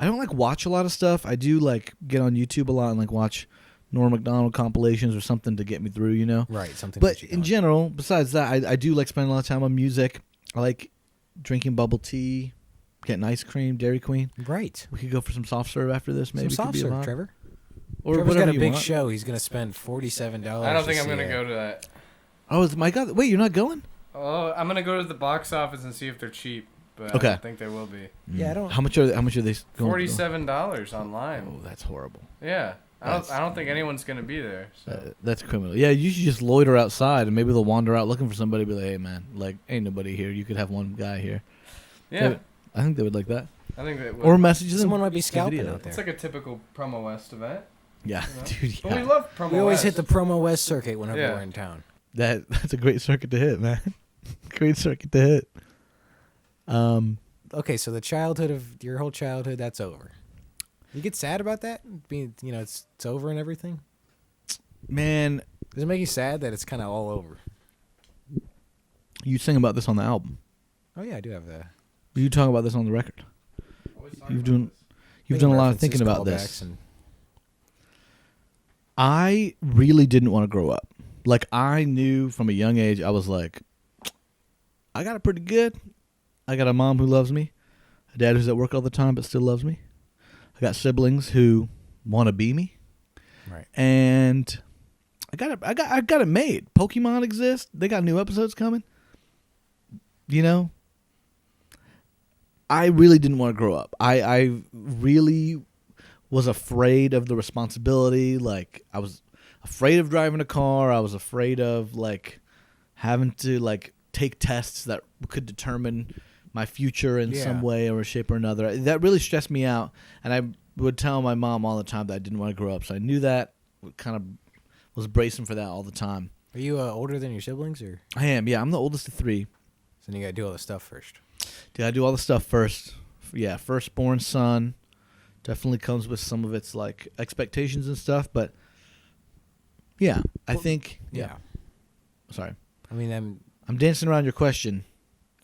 I don't like watch a lot of stuff. I do like get on YouTube a lot and like watch Norm Macdonald compilations or something to get me through, you know? Right, something. But in general, besides that, I do like spending a lot of time on music. I like drinking bubble tea, getting ice cream, Dairy Queen. Right. We could go for some soft serve after this, maybe. Some soft serve, Trevor. Or Trevor's got a big show. He's going to spend $47. I don't think I'm going to go to that. Oh, my God. Wait, you're not going? Oh, I'm going to go to the box office and see if they're cheap. but Okay. I don't think there will be. Yeah, I don't. How much are they going $47 online. Oh, that's horrible. Yeah. I don't think anyone's gonna be there. So. That's criminal. Yeah, you should just loiter outside, and maybe they'll wander out looking for somebody. Be like, hey man, like ain't nobody here. You could have one guy here. Yeah. I think they would like that. I think that. Or messages. Someone might be scalping out there. It's like a typical Promo West event. Yeah, You know? dude. But we Yeah. love Promo West. We always hit the Promo West circuit whenever Yeah. we're in town. That's a great circuit to hit, man. Great circuit to hit. Okay, so your whole childhood, that's over. You get sad about that? Being, it's over and everything? Man, Does it make you sad that it's kind of all over? you sing about this on the album. Oh, yeah, I do have that. You talk about this on the record. You've done a lot of thinking about this. And I really didn't want to grow up. Like, I knew from a young age, I was like, I got it pretty good. I got a mom who loves me, a dad who's at work all the time but still loves me. I got siblings who want to be me. right. And I got it made. Pokemon exists. They got new episodes coming. I really didn't want to grow up. I really was afraid of the responsibility. Like, I was afraid of driving a car. I was afraid of like having to like take tests that could determine my future in some way or shape or another. That really stressed me out, and I would tell my mom all the time that I didn't want to grow up. So I knew that, kind of was bracing for that all the time. Are you older than your siblings, or? I am, yeah. I'm the oldest of three. So then you gotta do all the stuff first. Dude, I do all the stuff first. Yeah, firstborn son. Definitely comes with some of its like expectations and stuff, but yeah, I think. Yeah. Sorry. I mean, I'm dancing around your question.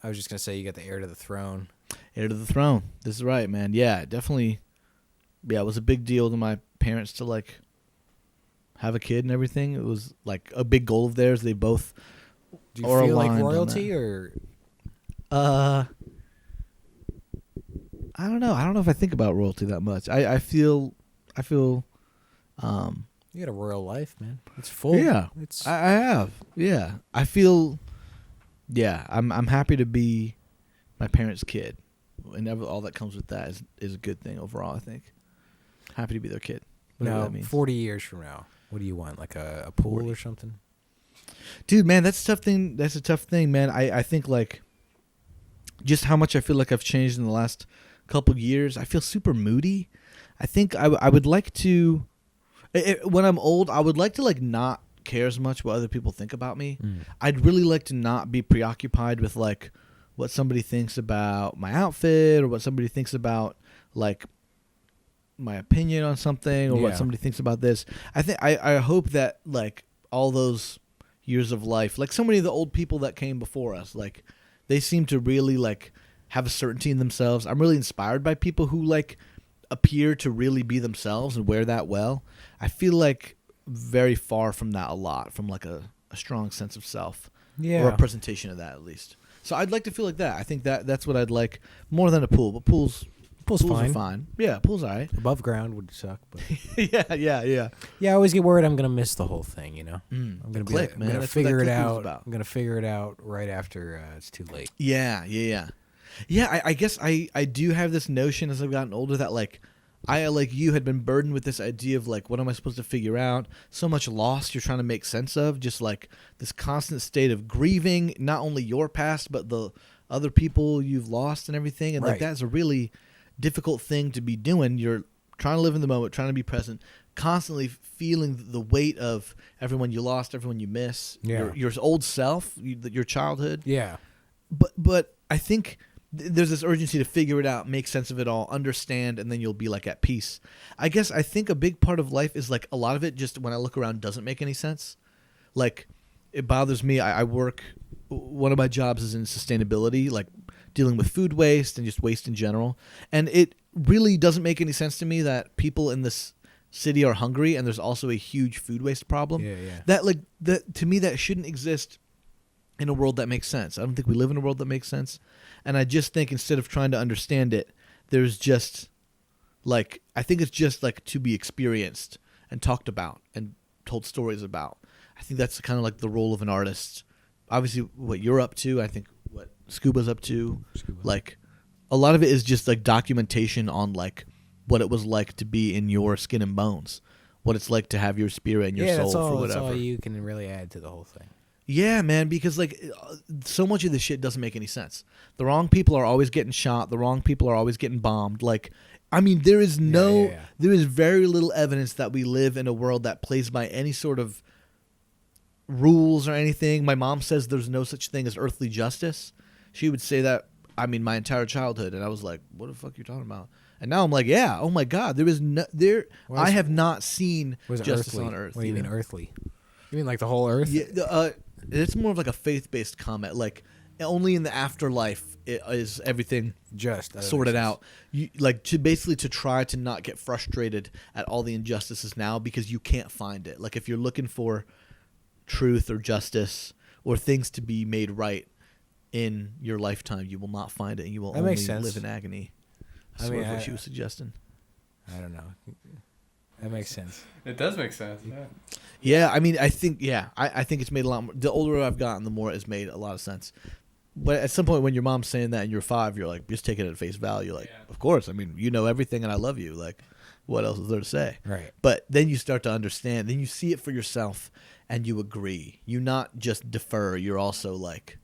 I was just gonna say you got the heir to the throne. Heir to the throne. This is right, man. Yeah, definitely. Yeah, it was a big deal to my parents to like have a kid and everything. It was like a big goal of theirs. They both. Do you feel like royalty or? I don't know. I don't know if I think about royalty that much. I feel. You got a royal life, man. It's full. Yeah, I have. Yeah, I feel. Yeah, I'm happy to be my parents' kid, and all that comes with that is a good thing overall. I think. Happy to be their kid. Whatever that means. 40 years from now, what do you want? Like a pool 40. or something? Dude, man, that's a tough thing. That's a tough thing, man. I think like just how much I feel like I've changed in the last couple years. I feel super moody. I think I would like to when I'm old, I would like to like not care as much what other people think about me. I'd really like to not be preoccupied with like what somebody thinks about my outfit or what somebody thinks about like my opinion on something or what somebody thinks about this. I hope that like all those years of life, like so many of the old people that came before us, like they seem to really like have a certainty in themselves. I'm really inspired by people who like appear to really be themselves and wear that well. I feel like very far from that a lot, from like a strong sense of self or a presentation of that at least. So I'd like to feel like that. I think that's what I'd like more than a pool, but pools fine. are fine. Yeah, pool's all right. Above ground would suck, but yeah. Yeah, I always get worried I'm gonna miss the whole thing. I'm gonna click, man. I'm gonna That's what that figure it click was out. about. I'm gonna figure it out right after it's too late. Yeah. I guess I do have this notion as I've gotten older that like I like you had been burdened with this idea of like what am I supposed to figure out? So much loss you're trying to make sense of, just like this constant state of grieving not only your past but the other people you've lost and everything. And like that's a really difficult thing to be doing. You're trying to live in the moment, trying to be present, constantly feeling the weight of everyone you lost, everyone you miss, your old self, your childhood. Yeah. But I think there's this urgency to figure it out, make sense of it all, understand, and then you'll be like at peace. I guess I think a big part of life is like a lot of it just when I look around doesn't make any sense. Like it bothers me. I work, one of my jobs is in sustainability, like dealing with food waste and just waste in general. And it really doesn't make any sense to me that people in this city are hungry and there's also a huge food waste problem. That to me that shouldn't exist in a world that makes sense. I don't think we live in a world that makes sense. And I just think instead of trying to understand it, there's just like I think it's just like to be experienced and talked about and told stories about. I think that's kind of like the role of an artist. Obviously what you're up to, I think what Scuba's up to. Like, a lot of it is just like documentation on like what it was like to be in your skin and bones, what it's like to have your spirit and your soul for whatever. That's all you can really add to the whole thing. Yeah, man, because like so much of this shit doesn't make any sense. The wrong people are always getting shot. The wrong people are always getting bombed. Like, I mean, there is there is very little evidence that we live in a world that plays by any sort of rules or anything. My mom says there's no such thing as earthly justice. She would say that, I mean, my entire childhood, and I was like, what the fuck are you talking about? And now I'm like, yeah, oh my God, I have not seen justice on earth. What do you mean earthly? You mean like the whole earth? Yeah, it's more of like a faith-based comment. Like, only in the afterlife is everything just sorted out. Like, to try to not get frustrated at all the injustices now because you can't find it. Like, if you're looking for truth or justice or things to be made right in your lifetime, you will not find it, and you will only live in agony. I mean, what she was suggesting. I don't know. That makes sense. It does make sense. Yeah. Yeah, I mean, I think it's made a lot more. The older I've gotten, the more it's made a lot of sense. But at some point, when your mom's saying that and you're 5, you're like, just take it at face value. Like, of course. I mean, you know everything, and I love you. Like, what else is there to say? Right. But then you start to understand. Then you see it for yourself, and you agree. You not just defer. You're also like,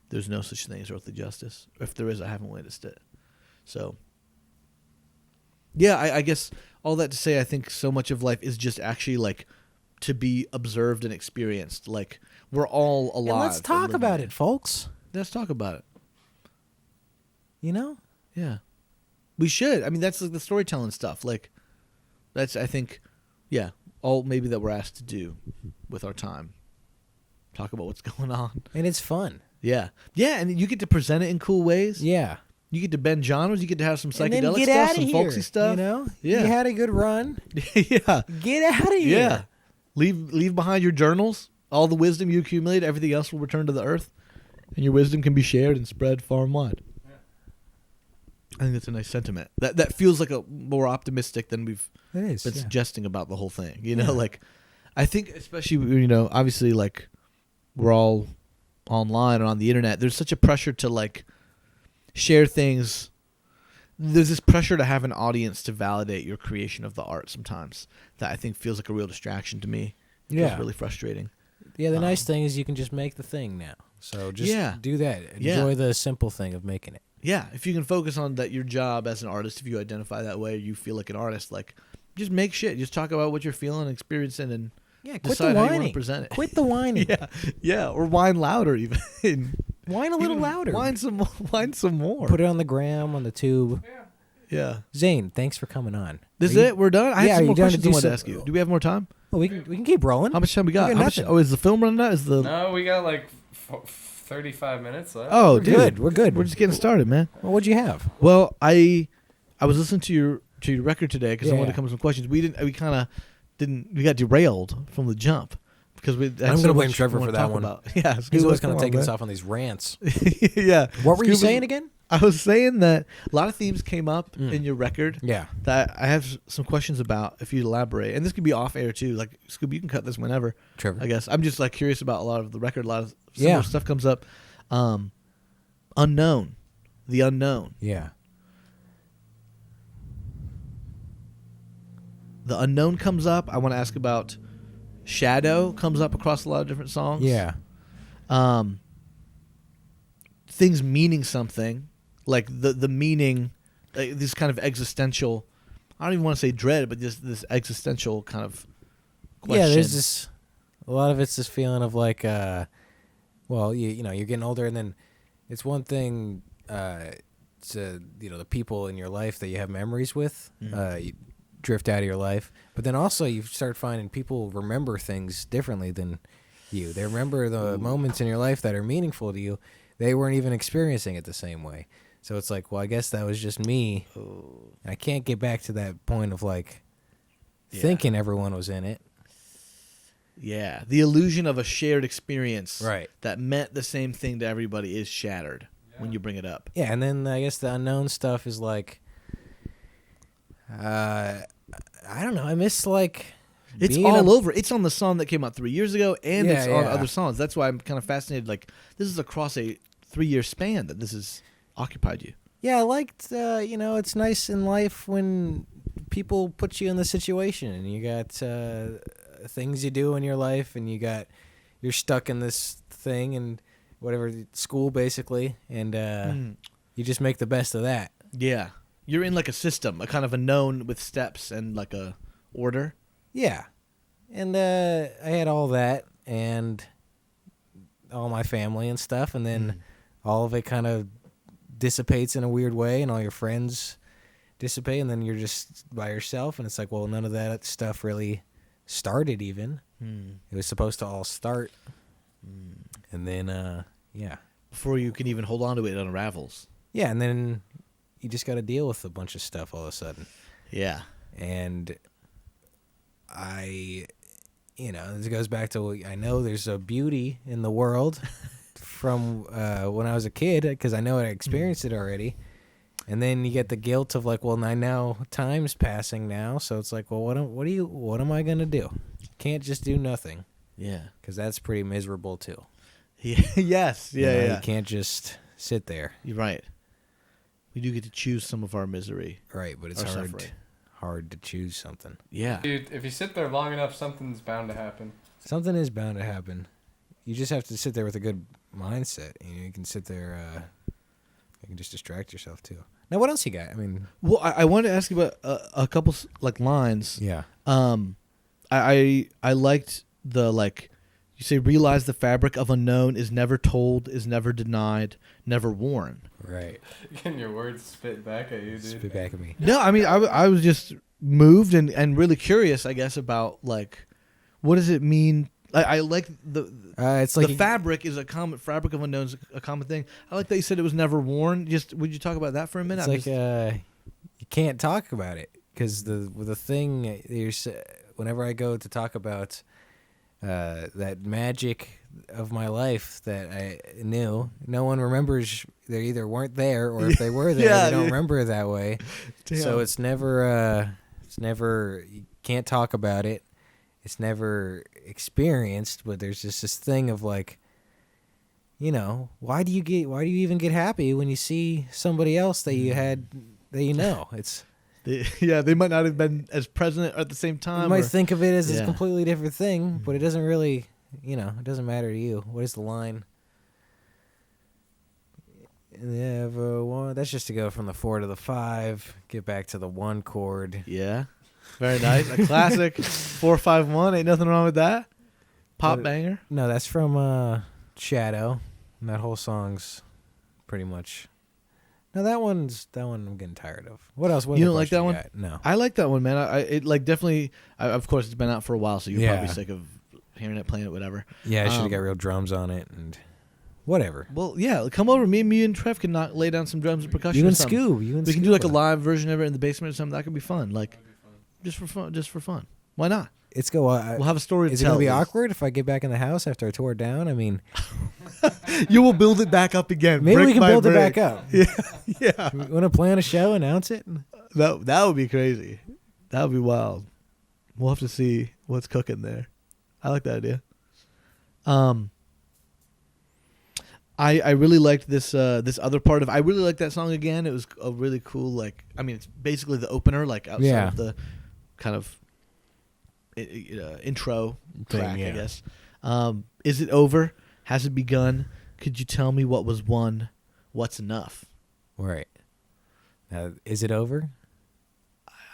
there's no such thing as earthly justice. If there is, I haven't witnessed it. So, yeah, I guess all that to say, I think so much of life is just actually like to be observed and experienced. Like, we're all alive. And let's talk about it, folks. Let's talk about it. You know? Yeah. We should. I mean, that's like the storytelling stuff. Like, that's, I think, yeah, all maybe that we're asked to do with our time. Talk about what's going on. And it's fun. Yeah. Yeah, and you get to present it in cool ways. Yeah. You get to bend genres. You get to have some psychedelic and then get stuff, out of some here, folksy stuff. You know? Yeah. You had a good run. Yeah. Get out of here. Yeah. Leave behind your journals. All the wisdom you accumulate, everything else will return to the earth. And your wisdom can be shared and spread far and wide. Yeah. I think that's a nice sentiment. That feels like a more optimistic than we've been suggesting about the whole thing. You know, like, I think especially, you know, obviously, like, we're all online or on the internet. There's such a pressure to, like, share things. There's this pressure to have an audience to validate your creation of the art sometimes that I think feels like a real distraction to me. It feels really frustrating. Yeah, the nice thing is you can just make the thing now. So just do that. Enjoy the simple thing of making it. Yeah, if you can focus on that, your job as an artist, if you identify that way, you feel like an artist, like, just make shit. Just talk about what you're feeling and experiencing, and decide how you want to present it. Quit the whining. Yeah, or whine louder even. Whine a little louder. Whine some more. Put it on the gram, on the tube. Yeah. Zane, thanks for coming on. This is it? We're done? I have some more questions I wanted to ask you. Do we have more time? Well, we can keep rolling. How much time we got? Is the film running out? No, we got like 35 minutes left. Oh, we're good. We're good. We're just getting started, man. Well, what'd you have? Well, I was listening to your record today because I wanted to come with some questions. We got derailed from the jump. Because I'm going to blame Trevor for that one. Yeah, he's always kind of taking us off on these rants. Yeah. What were you saying again? I was saying that a lot of themes came up in your record. Yeah. That I have some questions about if you elaborate, and this could be off air too. Like, Scooby, you can cut this whenever. Trevor, I guess I'm just like curious about a lot of the record. A lot of similar stuff comes up. Unknown, the unknown. Yeah. The unknown comes up. I want to ask about. Shadow comes up across a lot of different songs. Yeah. Things meaning something, like the meaning, like this kind of existential. I don't even want to say dread, but just this existential kind of question. Yeah, there's this. A lot of it's this feeling of like, well, you know, you're getting older, and then it's one thing to the people in your life that you have memories with. You drift out of your life, but then also you start finding people remember things differently than you. They remember the moments in your life that are meaningful to you. They weren't even experiencing it the same way. So it's like, well, I guess that was just me. And I can't get back to that point of like thinking everyone was in it. Yeah, the illusion of a shared experience that meant the same thing to everybody is shattered when you bring it up. Yeah, and then I guess the unknown stuff is like, I don't know. I miss like it's all over. It's on the song that came out 3 years ago, and it's on other songs. That's why I'm kind of fascinated. Like, this is across a 3-year span that this has occupied you. Yeah, I liked, it's nice in life when people put you in the situation and you got things you do in your life and you're stuck in this thing and whatever, school basically, and you just make the best of that. Yeah. You're in like a system, a kind of a known with steps and like a order. Yeah. And I had all that and all my family and stuff, and then all of it kind of dissipates in a weird way, and all your friends dissipate, and then you're just by yourself, and it's like, well, none of that stuff really started even. It was supposed to all start. And then, Before you can even hold on to it, it unravels. Yeah, and then you just got to deal with a bunch of stuff all of a sudden. Yeah. And this goes back to, I know there's a beauty in the world from when I was a kid, because I know I experienced it already. And then you get the guilt of like, well, now time's passing now, so it's like, well, what am I gonna do? Can't just do nothing. Yeah, because that's pretty miserable too. Yes. Yeah. You can't just sit there. You're right. We do get to choose some of our misery. Right, but it's hard to choose something. Yeah. Dude, if you sit there long enough, something's bound to happen. Something is bound to happen. You just have to sit there with a good mindset. You can sit there. You can just distract yourself too. Now, what else you got? I mean, well, I wanted to ask you about a couple like lines. Yeah. I liked the like. You say, realize the fabric of unknown is never told, is never denied, never worn. Right. Getting your words spit back at you, dude. Spit back at me. No, I mean, I was just moved and really curious, I guess, about, like, what does it mean? I like it's like the fabric is a common, fabric of unknown is a common thing. I like that you said it was never worn. Just, would you talk about that for a minute? It's you can't talk about it because the thing, whenever I go to talk about that magic of my life that I knew, no one remembers. They either weren't there, or if they were there, they don't remember it that way. Damn. So it's never you can't talk about it. It's never experienced, but there's just this thing of like, why do you even get happy when you see somebody else that you had that it's. They might not have been as present at the same time. You might think of it as a completely different thing, but it doesn't really, it doesn't matter to you. What is the line? That's just to go from the 4 to the 5, get back to the 1 chord. Yeah. Very nice. A classic 4-5-1. Ain't nothing wrong with that. Pop banger. No, that's from Shadow. And that whole song's pretty much... No, that one I'm getting tired of. What else? You don't like that one? Got? No. I like that one, man. Of course, it's been out for a while, so you're probably sick of hearing it, playing it, whatever. Yeah, I should have got real drums on it and whatever. Well, yeah, come over. Me and Trev can lay down some drums and percussion. You and Scoob. We can do like a live version of it in the basement or something. That could be fun. Like, just for fun. Why not? It's go. We'll have a story. Is it gonna be awkward if I get back in the house after I tore it down? I mean, you will build it back up again. Maybe we can build it back up. Yeah. You want to plan a show, announce it? That would be crazy. That would be wild. We'll have to see what's cooking there. I like that idea. I really liked this other part of. I really liked that song again. It was a really cool it's basically the opener, like outside of the kind of intro track, I guess. Is it over? Has it begun? Could you tell me what was won? What's enough? Right. Now, is it over?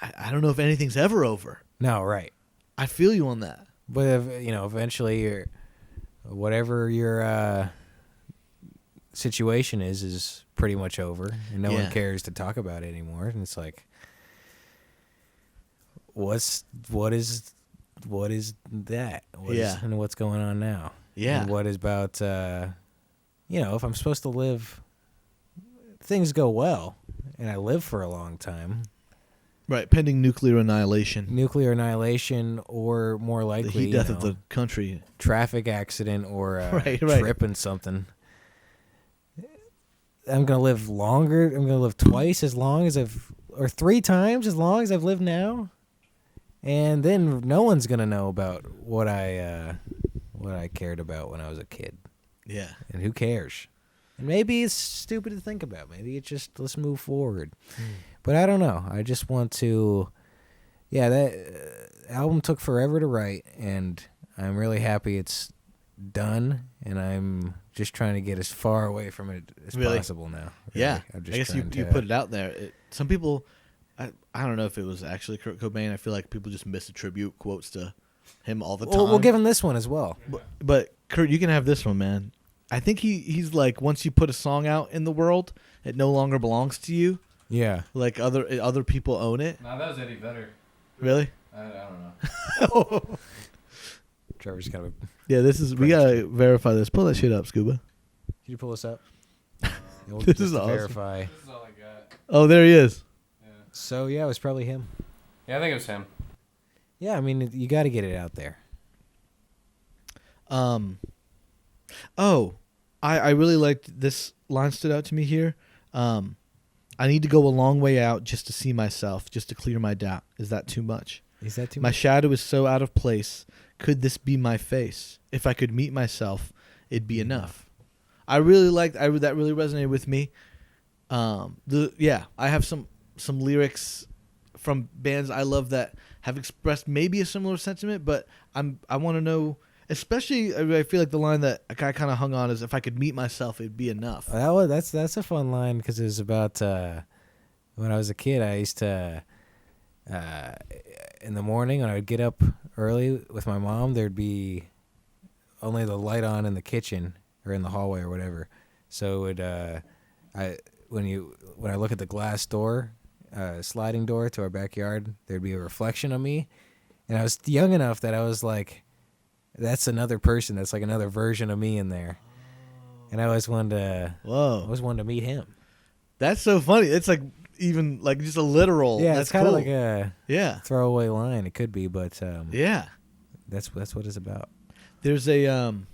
I don't know if anything's ever over. No, right. I feel you on that. But eventually, whatever your situation is pretty much over, and no one cares to talk about it anymore. And it's like, what is that? And what's going on now? Yeah. And what is about, if I'm supposed to live, things go well, and I live for a long time. Right, pending nuclear annihilation. Or more likely, the heat death of the country. Traffic accident or tripping something. I'm going to live longer. I'm going to live twice as long as or 3 times as long as I've lived now. And then no one's going to know about what I cared about when I was a kid. Yeah. And who cares? And maybe it's stupid to think about. Maybe it's just let's move forward. But I don't know. I just want to. Yeah, that album took forever to write, and I'm really happy it's done. And I'm just trying to get as far away from it as possible now. Really. Yeah, I guess you put it out there. Some people, I don't know if it was actually Kurt Cobain. I feel like people just misattribute quotes to him all the time. We'll give him this one as well. But Kurt, you can have this one, man. I think he's like, once you put a song out in the world, it no longer belongs to you. Yeah. Like other people own it. No, that was Eddie Vedder. Really? I don't know. Trevor's kind of. Yeah, we gotta verify this. Pull that shit up, Scuba. Can you pull this up? This is awesome. Verify. This is all I got. Oh, there he is. Yeah. So yeah, it was probably him. Yeah, I think it was him. Yeah, I mean, you got to get it out there. Oh, I really liked this line. Stood out to me here. I need to go a long way out just to see myself, just to clear my doubt. Is that too much? Is that too much? My shadow is so out of place. Could this be my face? If I could meet myself, it'd be enough. I really liked. That really resonated with me. I have some lyrics from bands I love that have expressed maybe a similar sentiment, but I want to know. Especially, I feel like the line that I kind of hung on is, "If I could meet myself, it'd be enough." That's a fun line because it was about when I was a kid. I used to in the morning when I would get up early with my mom, there'd be only the light on in the kitchen or in the hallway or whatever. So it when I look at the glass door, sliding door to our backyard, there'd be a reflection of me, and I was young enough that I was like, that's another person. That's like another version of me in there. And I always wanted to meet him. That's so funny. It's like even like just a literal. Yeah, that's it's kind of cool. like a throwaway line. It could be, but yeah, that's what it's about. There's an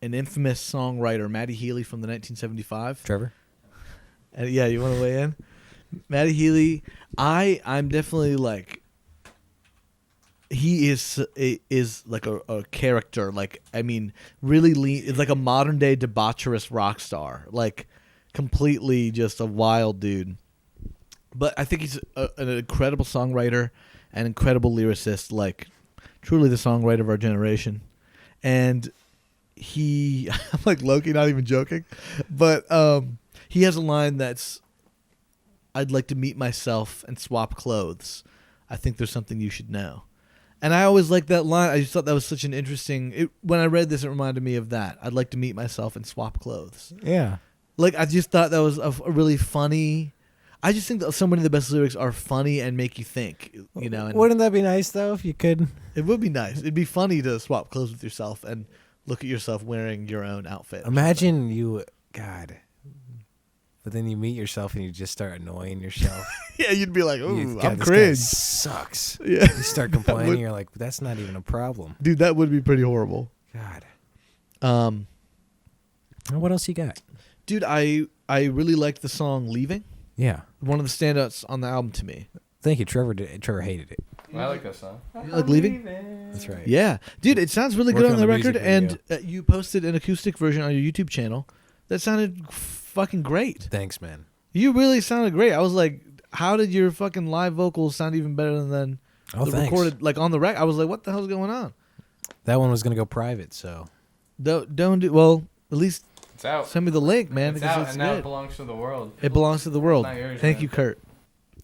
infamous songwriter, Matty Healy from the 1975. Trevor. Yeah, you want to weigh in? Matty Healy. I'm definitely like. He is like a character. Like, I mean, really it's like a modern day debaucherous rock star. Like, completely just a wild dude. But I think he's an incredible songwriter, an incredible lyricist. Like, truly the songwriter of our generation. And I'm like low-key not even joking, but he has a line that's, "I'd like to meet myself and swap clothes. I think there's something you should know." And I always liked that line. I just thought that was such an interesting. When I read this, it reminded me of that. I'd like to meet myself and swap clothes. Yeah. Like, I just thought that was a really funny. I just think that so many of the best lyrics are funny and make you think. You know. And wouldn't that be nice though if you could? It would be nice. It'd be funny to swap clothes with yourself and look at yourself wearing your own outfit. Imagine you, God. But then you meet yourself and you just start annoying yourself. Yeah, you'd be like, "Ooh, I'm this cringe." Guy sucks. Yeah, you start complaining. You're like, "That's not even a problem." Dude, that would be pretty horrible. God. What else you got? Dude, I really liked the song "Leaving." Yeah, one of the standouts on the album to me. Thank you, Trevor. Trevor hated it. I like that song. You like "Leaving"? That's right. Yeah, dude, it sounds really good on the record, and you posted an acoustic version on your YouTube channel that sounded fucking great. Thanks, man. You really sounded great. I was like, how did your fucking live vocals sound even better than the recorded, like on the rec? I was like, what the hell's going on? That one was gonna go private, so don't do. Well, at least it's out. Send me the link, man. It's out, and now it belongs to the world. It belongs to the world. It's not yours, Thank man. you, Kurt.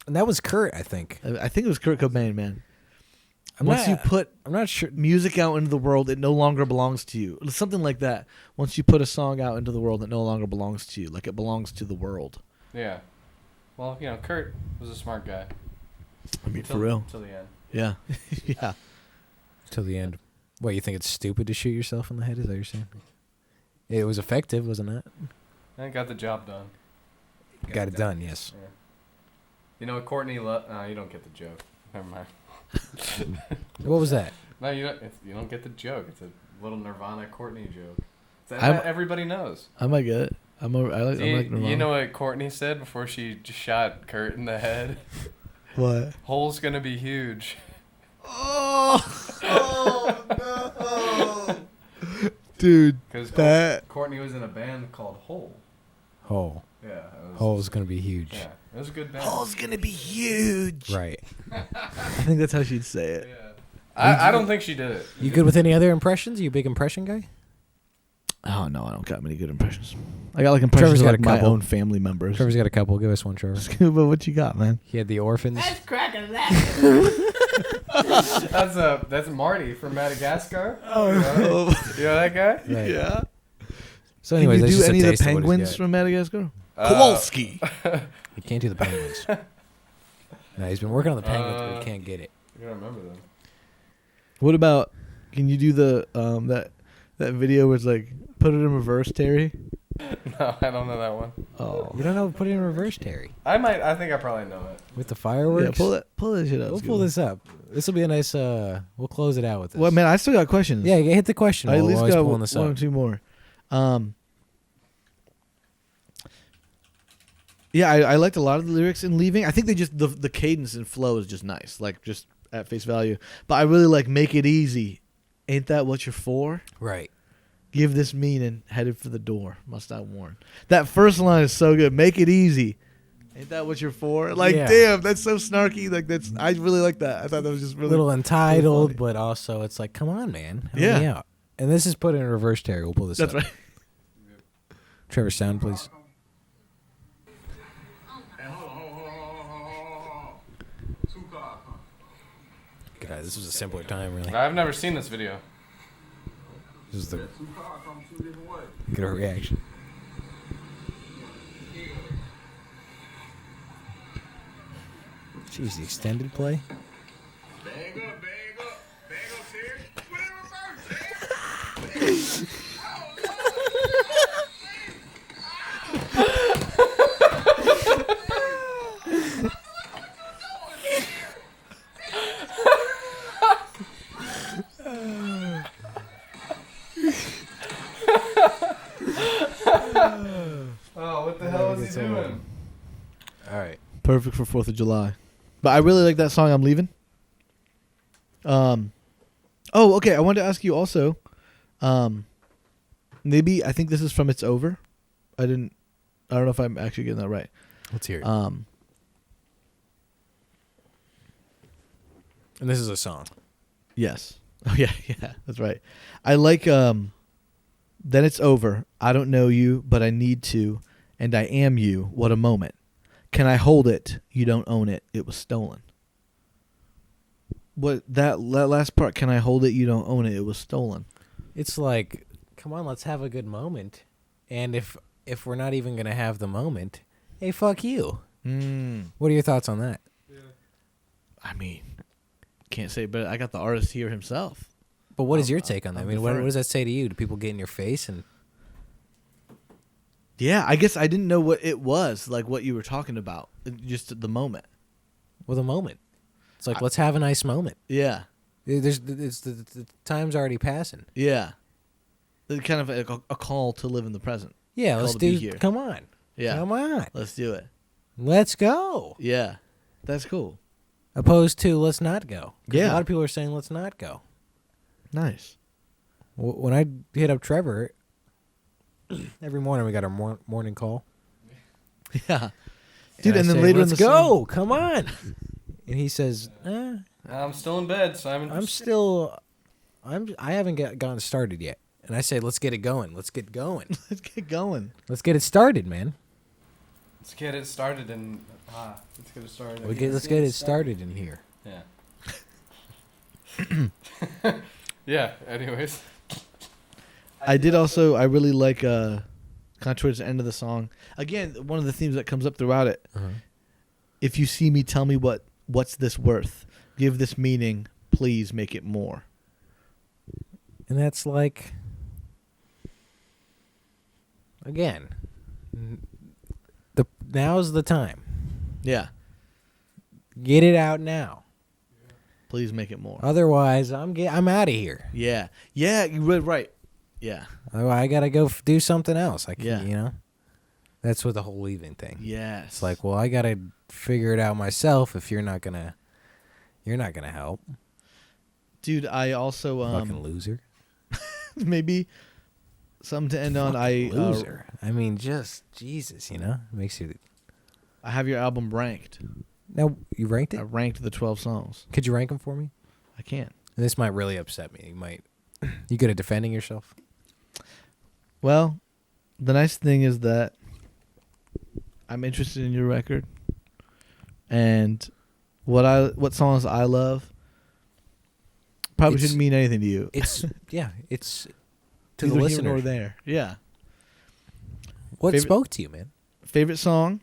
And that was Kurt, I think. I think it was Kurt Cobain, man. Once you put I'm not sure music out into the world, it no longer belongs to you. Something like that. Once you put a song out into the world, it no longer belongs to you. Like, it belongs to the world. Yeah. Well, you know, Kurt was a smart guy. I mean, for real. Till the end. Yeah. Yeah. Till the end. What, you think it's stupid to shoot yourself in the head? Is that what you're saying? It was effective, wasn't it? I got the job done. Got it done, yes. Yeah. You know, Courtney you don't get the joke. Never mind. What was that? No, you don't get the joke. It's a little Nirvana Courtney joke. Everybody knows. I might get it. I like Nirvana. You know what Courtney said before she just shot Kurt in the head? What? Hole's gonna be huge. Oh no! Dude, because Courtney was in a band called Hole. Hole. Yeah. Hole's gonna be huge. Yeah, it was a good band. Hole's gonna be huge. Right. I think that's how she'd say it. Yeah. I don't think she did it. You good with any other impressions? You a big impression guy? Oh no, I don't got many good impressions. I got like impressions of like my own family members. Trevor's got a couple. Give us one, Trevor. But what you got, man? He had the orphans. That's cracking that. That's Marty from Madagascar. Oh, you know that guy? Right. Yeah. So, anyways, can you that's do just any a of the taste what he's penguins got. from Madagascar? Kowalski. You can't do the penguins. No, he's been working on the penguins, but he can't get it. You gotta remember them. What about? Can you do the that video where it's like put it in reverse, Terry? No, I don't know that one. Oh, You don't know put it in reverse, Terry. I think I probably know it. With the fireworks? yeah. Pull that shit up. We'll pull this up. This will be a nice, we'll close it out with this. Well, man, I still got questions. Yeah, hit the question. I at while least we're always got pulling this one or up. two more. Yeah, I liked a lot of the lyrics in Leaving. I think they just the cadence and flow is just nice, like just at face value. But I really like Make It Easy. Ain't that what you're for? Right. Give this meaning, headed for the door. Must I warn? That first line is so good. Make it easy. Ain't that what you're for? Like, Yeah. damn, that's so snarky. Like, I really like that. I thought that was just A really little entitled, funny. but also it's like, come on, man. Help Yeah. me out. And this is put in reverse, Terry. We'll pull this That's up. right. Trevor, sound, please. God, this was a simpler time, really. I've never seen this video. This is the get a reaction. Jeez, the extended play. Oh, what the hell is he doing? All right. Perfect for 4th of July. But I really like that song, I'm Leaving. Oh, okay. I wanted to ask you also. Maybe I think this is from It's Over. I don't know if I'm actually getting that right. Let's hear it. And this is a song. Yes. Oh yeah, that's right. I like Then It's Over. I don't know you, but I need to, and I am you. What a moment. Can I hold it? You don't own it. It was stolen. What that last part, can I hold it? You don't own it. It was stolen. It's like, come on, let's have a good moment. And if we're not even going to have the moment, hey, fuck you. What are your thoughts on that? I mean, can't say, but I got the artist here himself. But what is your take on that? I mean, what deferring. does that say to you? Do people get in your face? And Yeah, I guess I didn't know what it was, like what you were talking about, just at the moment. with a moment. It's like, let's have a nice moment. Yeah, The time's already passing. yeah. It's kind of a call to live in the present. Yeah, Call let's to be do. here. Come on. Yeah, Come on. let's do it. Let's go. Yeah, that's cool. Opposed to let's not go. 'Cause Yeah. a lot of people are saying let's not go. Nice. When I hit up Trevor, every morning we got our morning call. Yeah, dude. I And then say, later let's in the go. song, Come on. And he says, I'm still in bed, Simon. I haven't gotten started yet. And I say, let's get it going. Let's get going. let's get going. Let's get it started, man. Let's get it started and let's get it started. Let's get it started in here. Yeah. Yeah. Anyways. I did also. I really like kind of towards the end of the song. Again, one of the themes that comes up throughout it. If you see me, tell me what's this worth. Give this meaning. Please make it more. And that's like, again, now's the time. Yeah. Get it out now. Please make it more. Otherwise, I'm out of here. Yeah. Yeah. You were right. Yeah. I gotta go do something else. Yeah. You know. That's with the whole leaving thing. Yes. It's like, well, I gotta figure it out myself. If you're not gonna help, dude. I also fucking loser. maybe something to end on. Loser. I mean, just Jesus, you know, it makes you. I have your album ranked. Now you ranked it. I ranked the 12 songs. Could you rank them for me? I can't. This might really upset me. You good at defending yourself? Well, the nice thing is that I'm interested in your record, and what songs I love probably shouldn't mean anything to you. It's it's to Neither the here listener. nor there. Yeah. What spoke to you, man? Favorite song?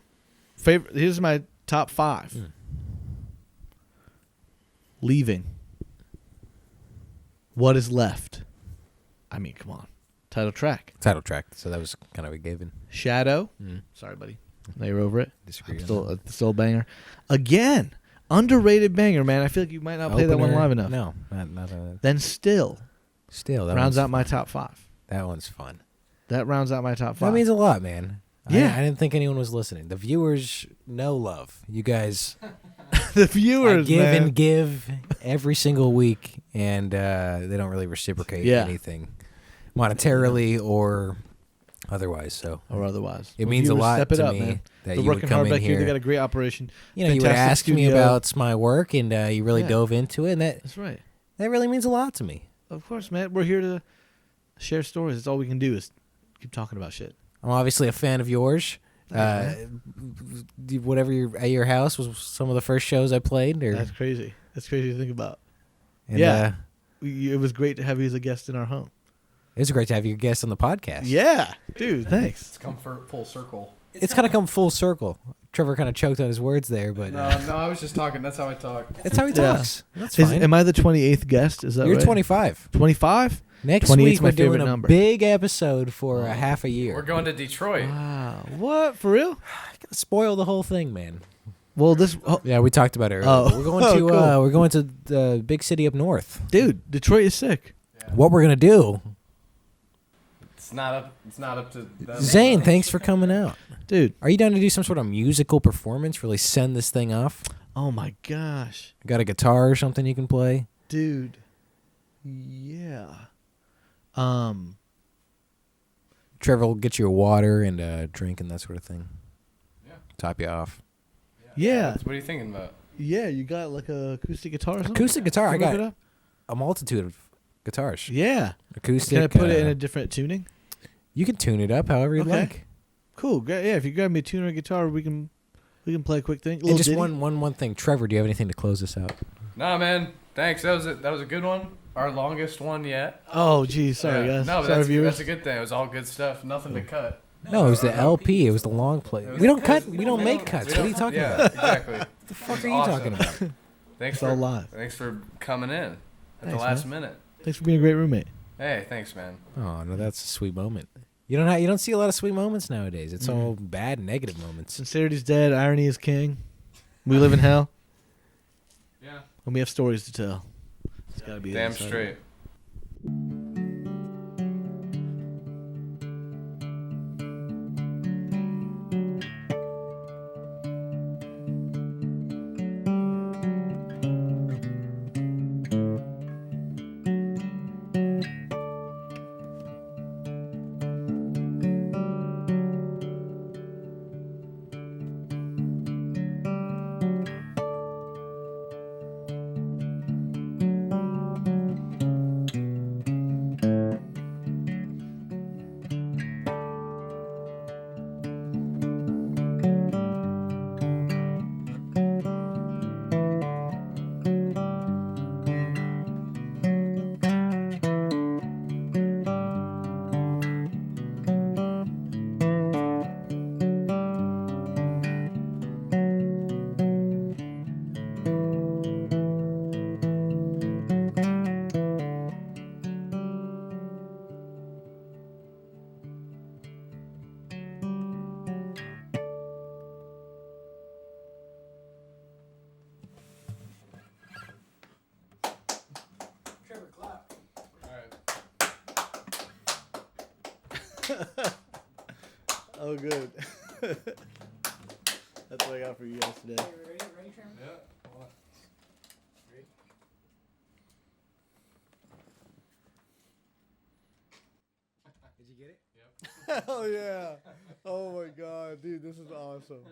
Here's my top 5. Leaving. What is left? I mean, come on. Title track. So that was kind of a given. Shadow. Sorry, buddy. Now you're over it. Disagree. Still a banger. Again, underrated banger, man. I feel like you might not play that one live enough. No, not Then Still that rounds out my top 5. That one's fun. That rounds out my top 5. That means a lot, man. Yeah. I didn't think anyone was listening. The viewers know love. You guys the viewers, give man. and give every single week, and they don't really reciprocate anything monetarily or otherwise. It means a lot to me, man. That They're you would come in here. They got a great operation. You know, you would ask me about my work, and you really dove into it, and that's right. That really means a lot to me. Of course, man. We're here to share stories. That's all we can do is keep talking about shit. I'm obviously a fan of yours. Whatever at your house was some of the first shows I played. That's crazy. That's crazy to think about. And, it was great to have you as a guest in our home. It was great to have you a guest on the podcast. Yeah, dude, thanks. It's come full circle. It's kind of come full circle. Trevor kind of choked on his words there, but... No, I was just talking. That's how I talk. That's how he talks. That's fine. Am I the 28th guest? Is that You're right? 25. 25? Next week, we're doing a big episode for a half a year. We're going to Detroit. Wow. What? For real? Spoil the whole thing, man. Well, yeah, we talked about it earlier. Oh. We're going to Cool. we're going to the big city up north. Dude, Detroit is sick. Yeah. What we're going to do... It's not up to them. Zane, thanks for coming out. Dude. Are you down to do some sort of musical performance? Really send this thing off? Oh, my gosh. Got a guitar or something you can play? Dude. Yeah. Trevor will get you a water and a drink and that sort of thing. Yeah. Top you off. Yeah. What are you thinking about? Yeah, you got like a acoustic guitar or something? Acoustic guitar. I got a multitude of guitars. Yeah. Acoustic. Can I put it in a different tuning? You can tune it up however you'd like. Cool. Yeah, if you grab me a tuner and guitar, we can play a quick thing. And just one thing. Trevor, do you have anything to close this out? Nah, man. Thanks. That was a good one. Our longest one yet. Oh, geez. Sorry, guys. No, sorry, viewers. That's a good thing. It was all good stuff. Nothing to cut. No, it was the LP. It was the long play. We don't cut. We don't make cuts. What are you talking about? Exactly. What the fuck are you talking about? It's all live. Thanks for coming in at the last minute. Thanks for being a great roommate. Hey, thanks, man. Oh no, that's a sweet moment. You don't see a lot of sweet moments nowadays. It's all bad, negative moments. Sincerity's dead. Irony is king. We live in hell. Yeah. And we have stories to tell. It's gotta be damn straight. Oh, good. That's what I got for you guys today. Ready, Trevor? Yeah. Hold on. Did you get it? Yep. Hell yeah. Oh my god, dude, this is awesome.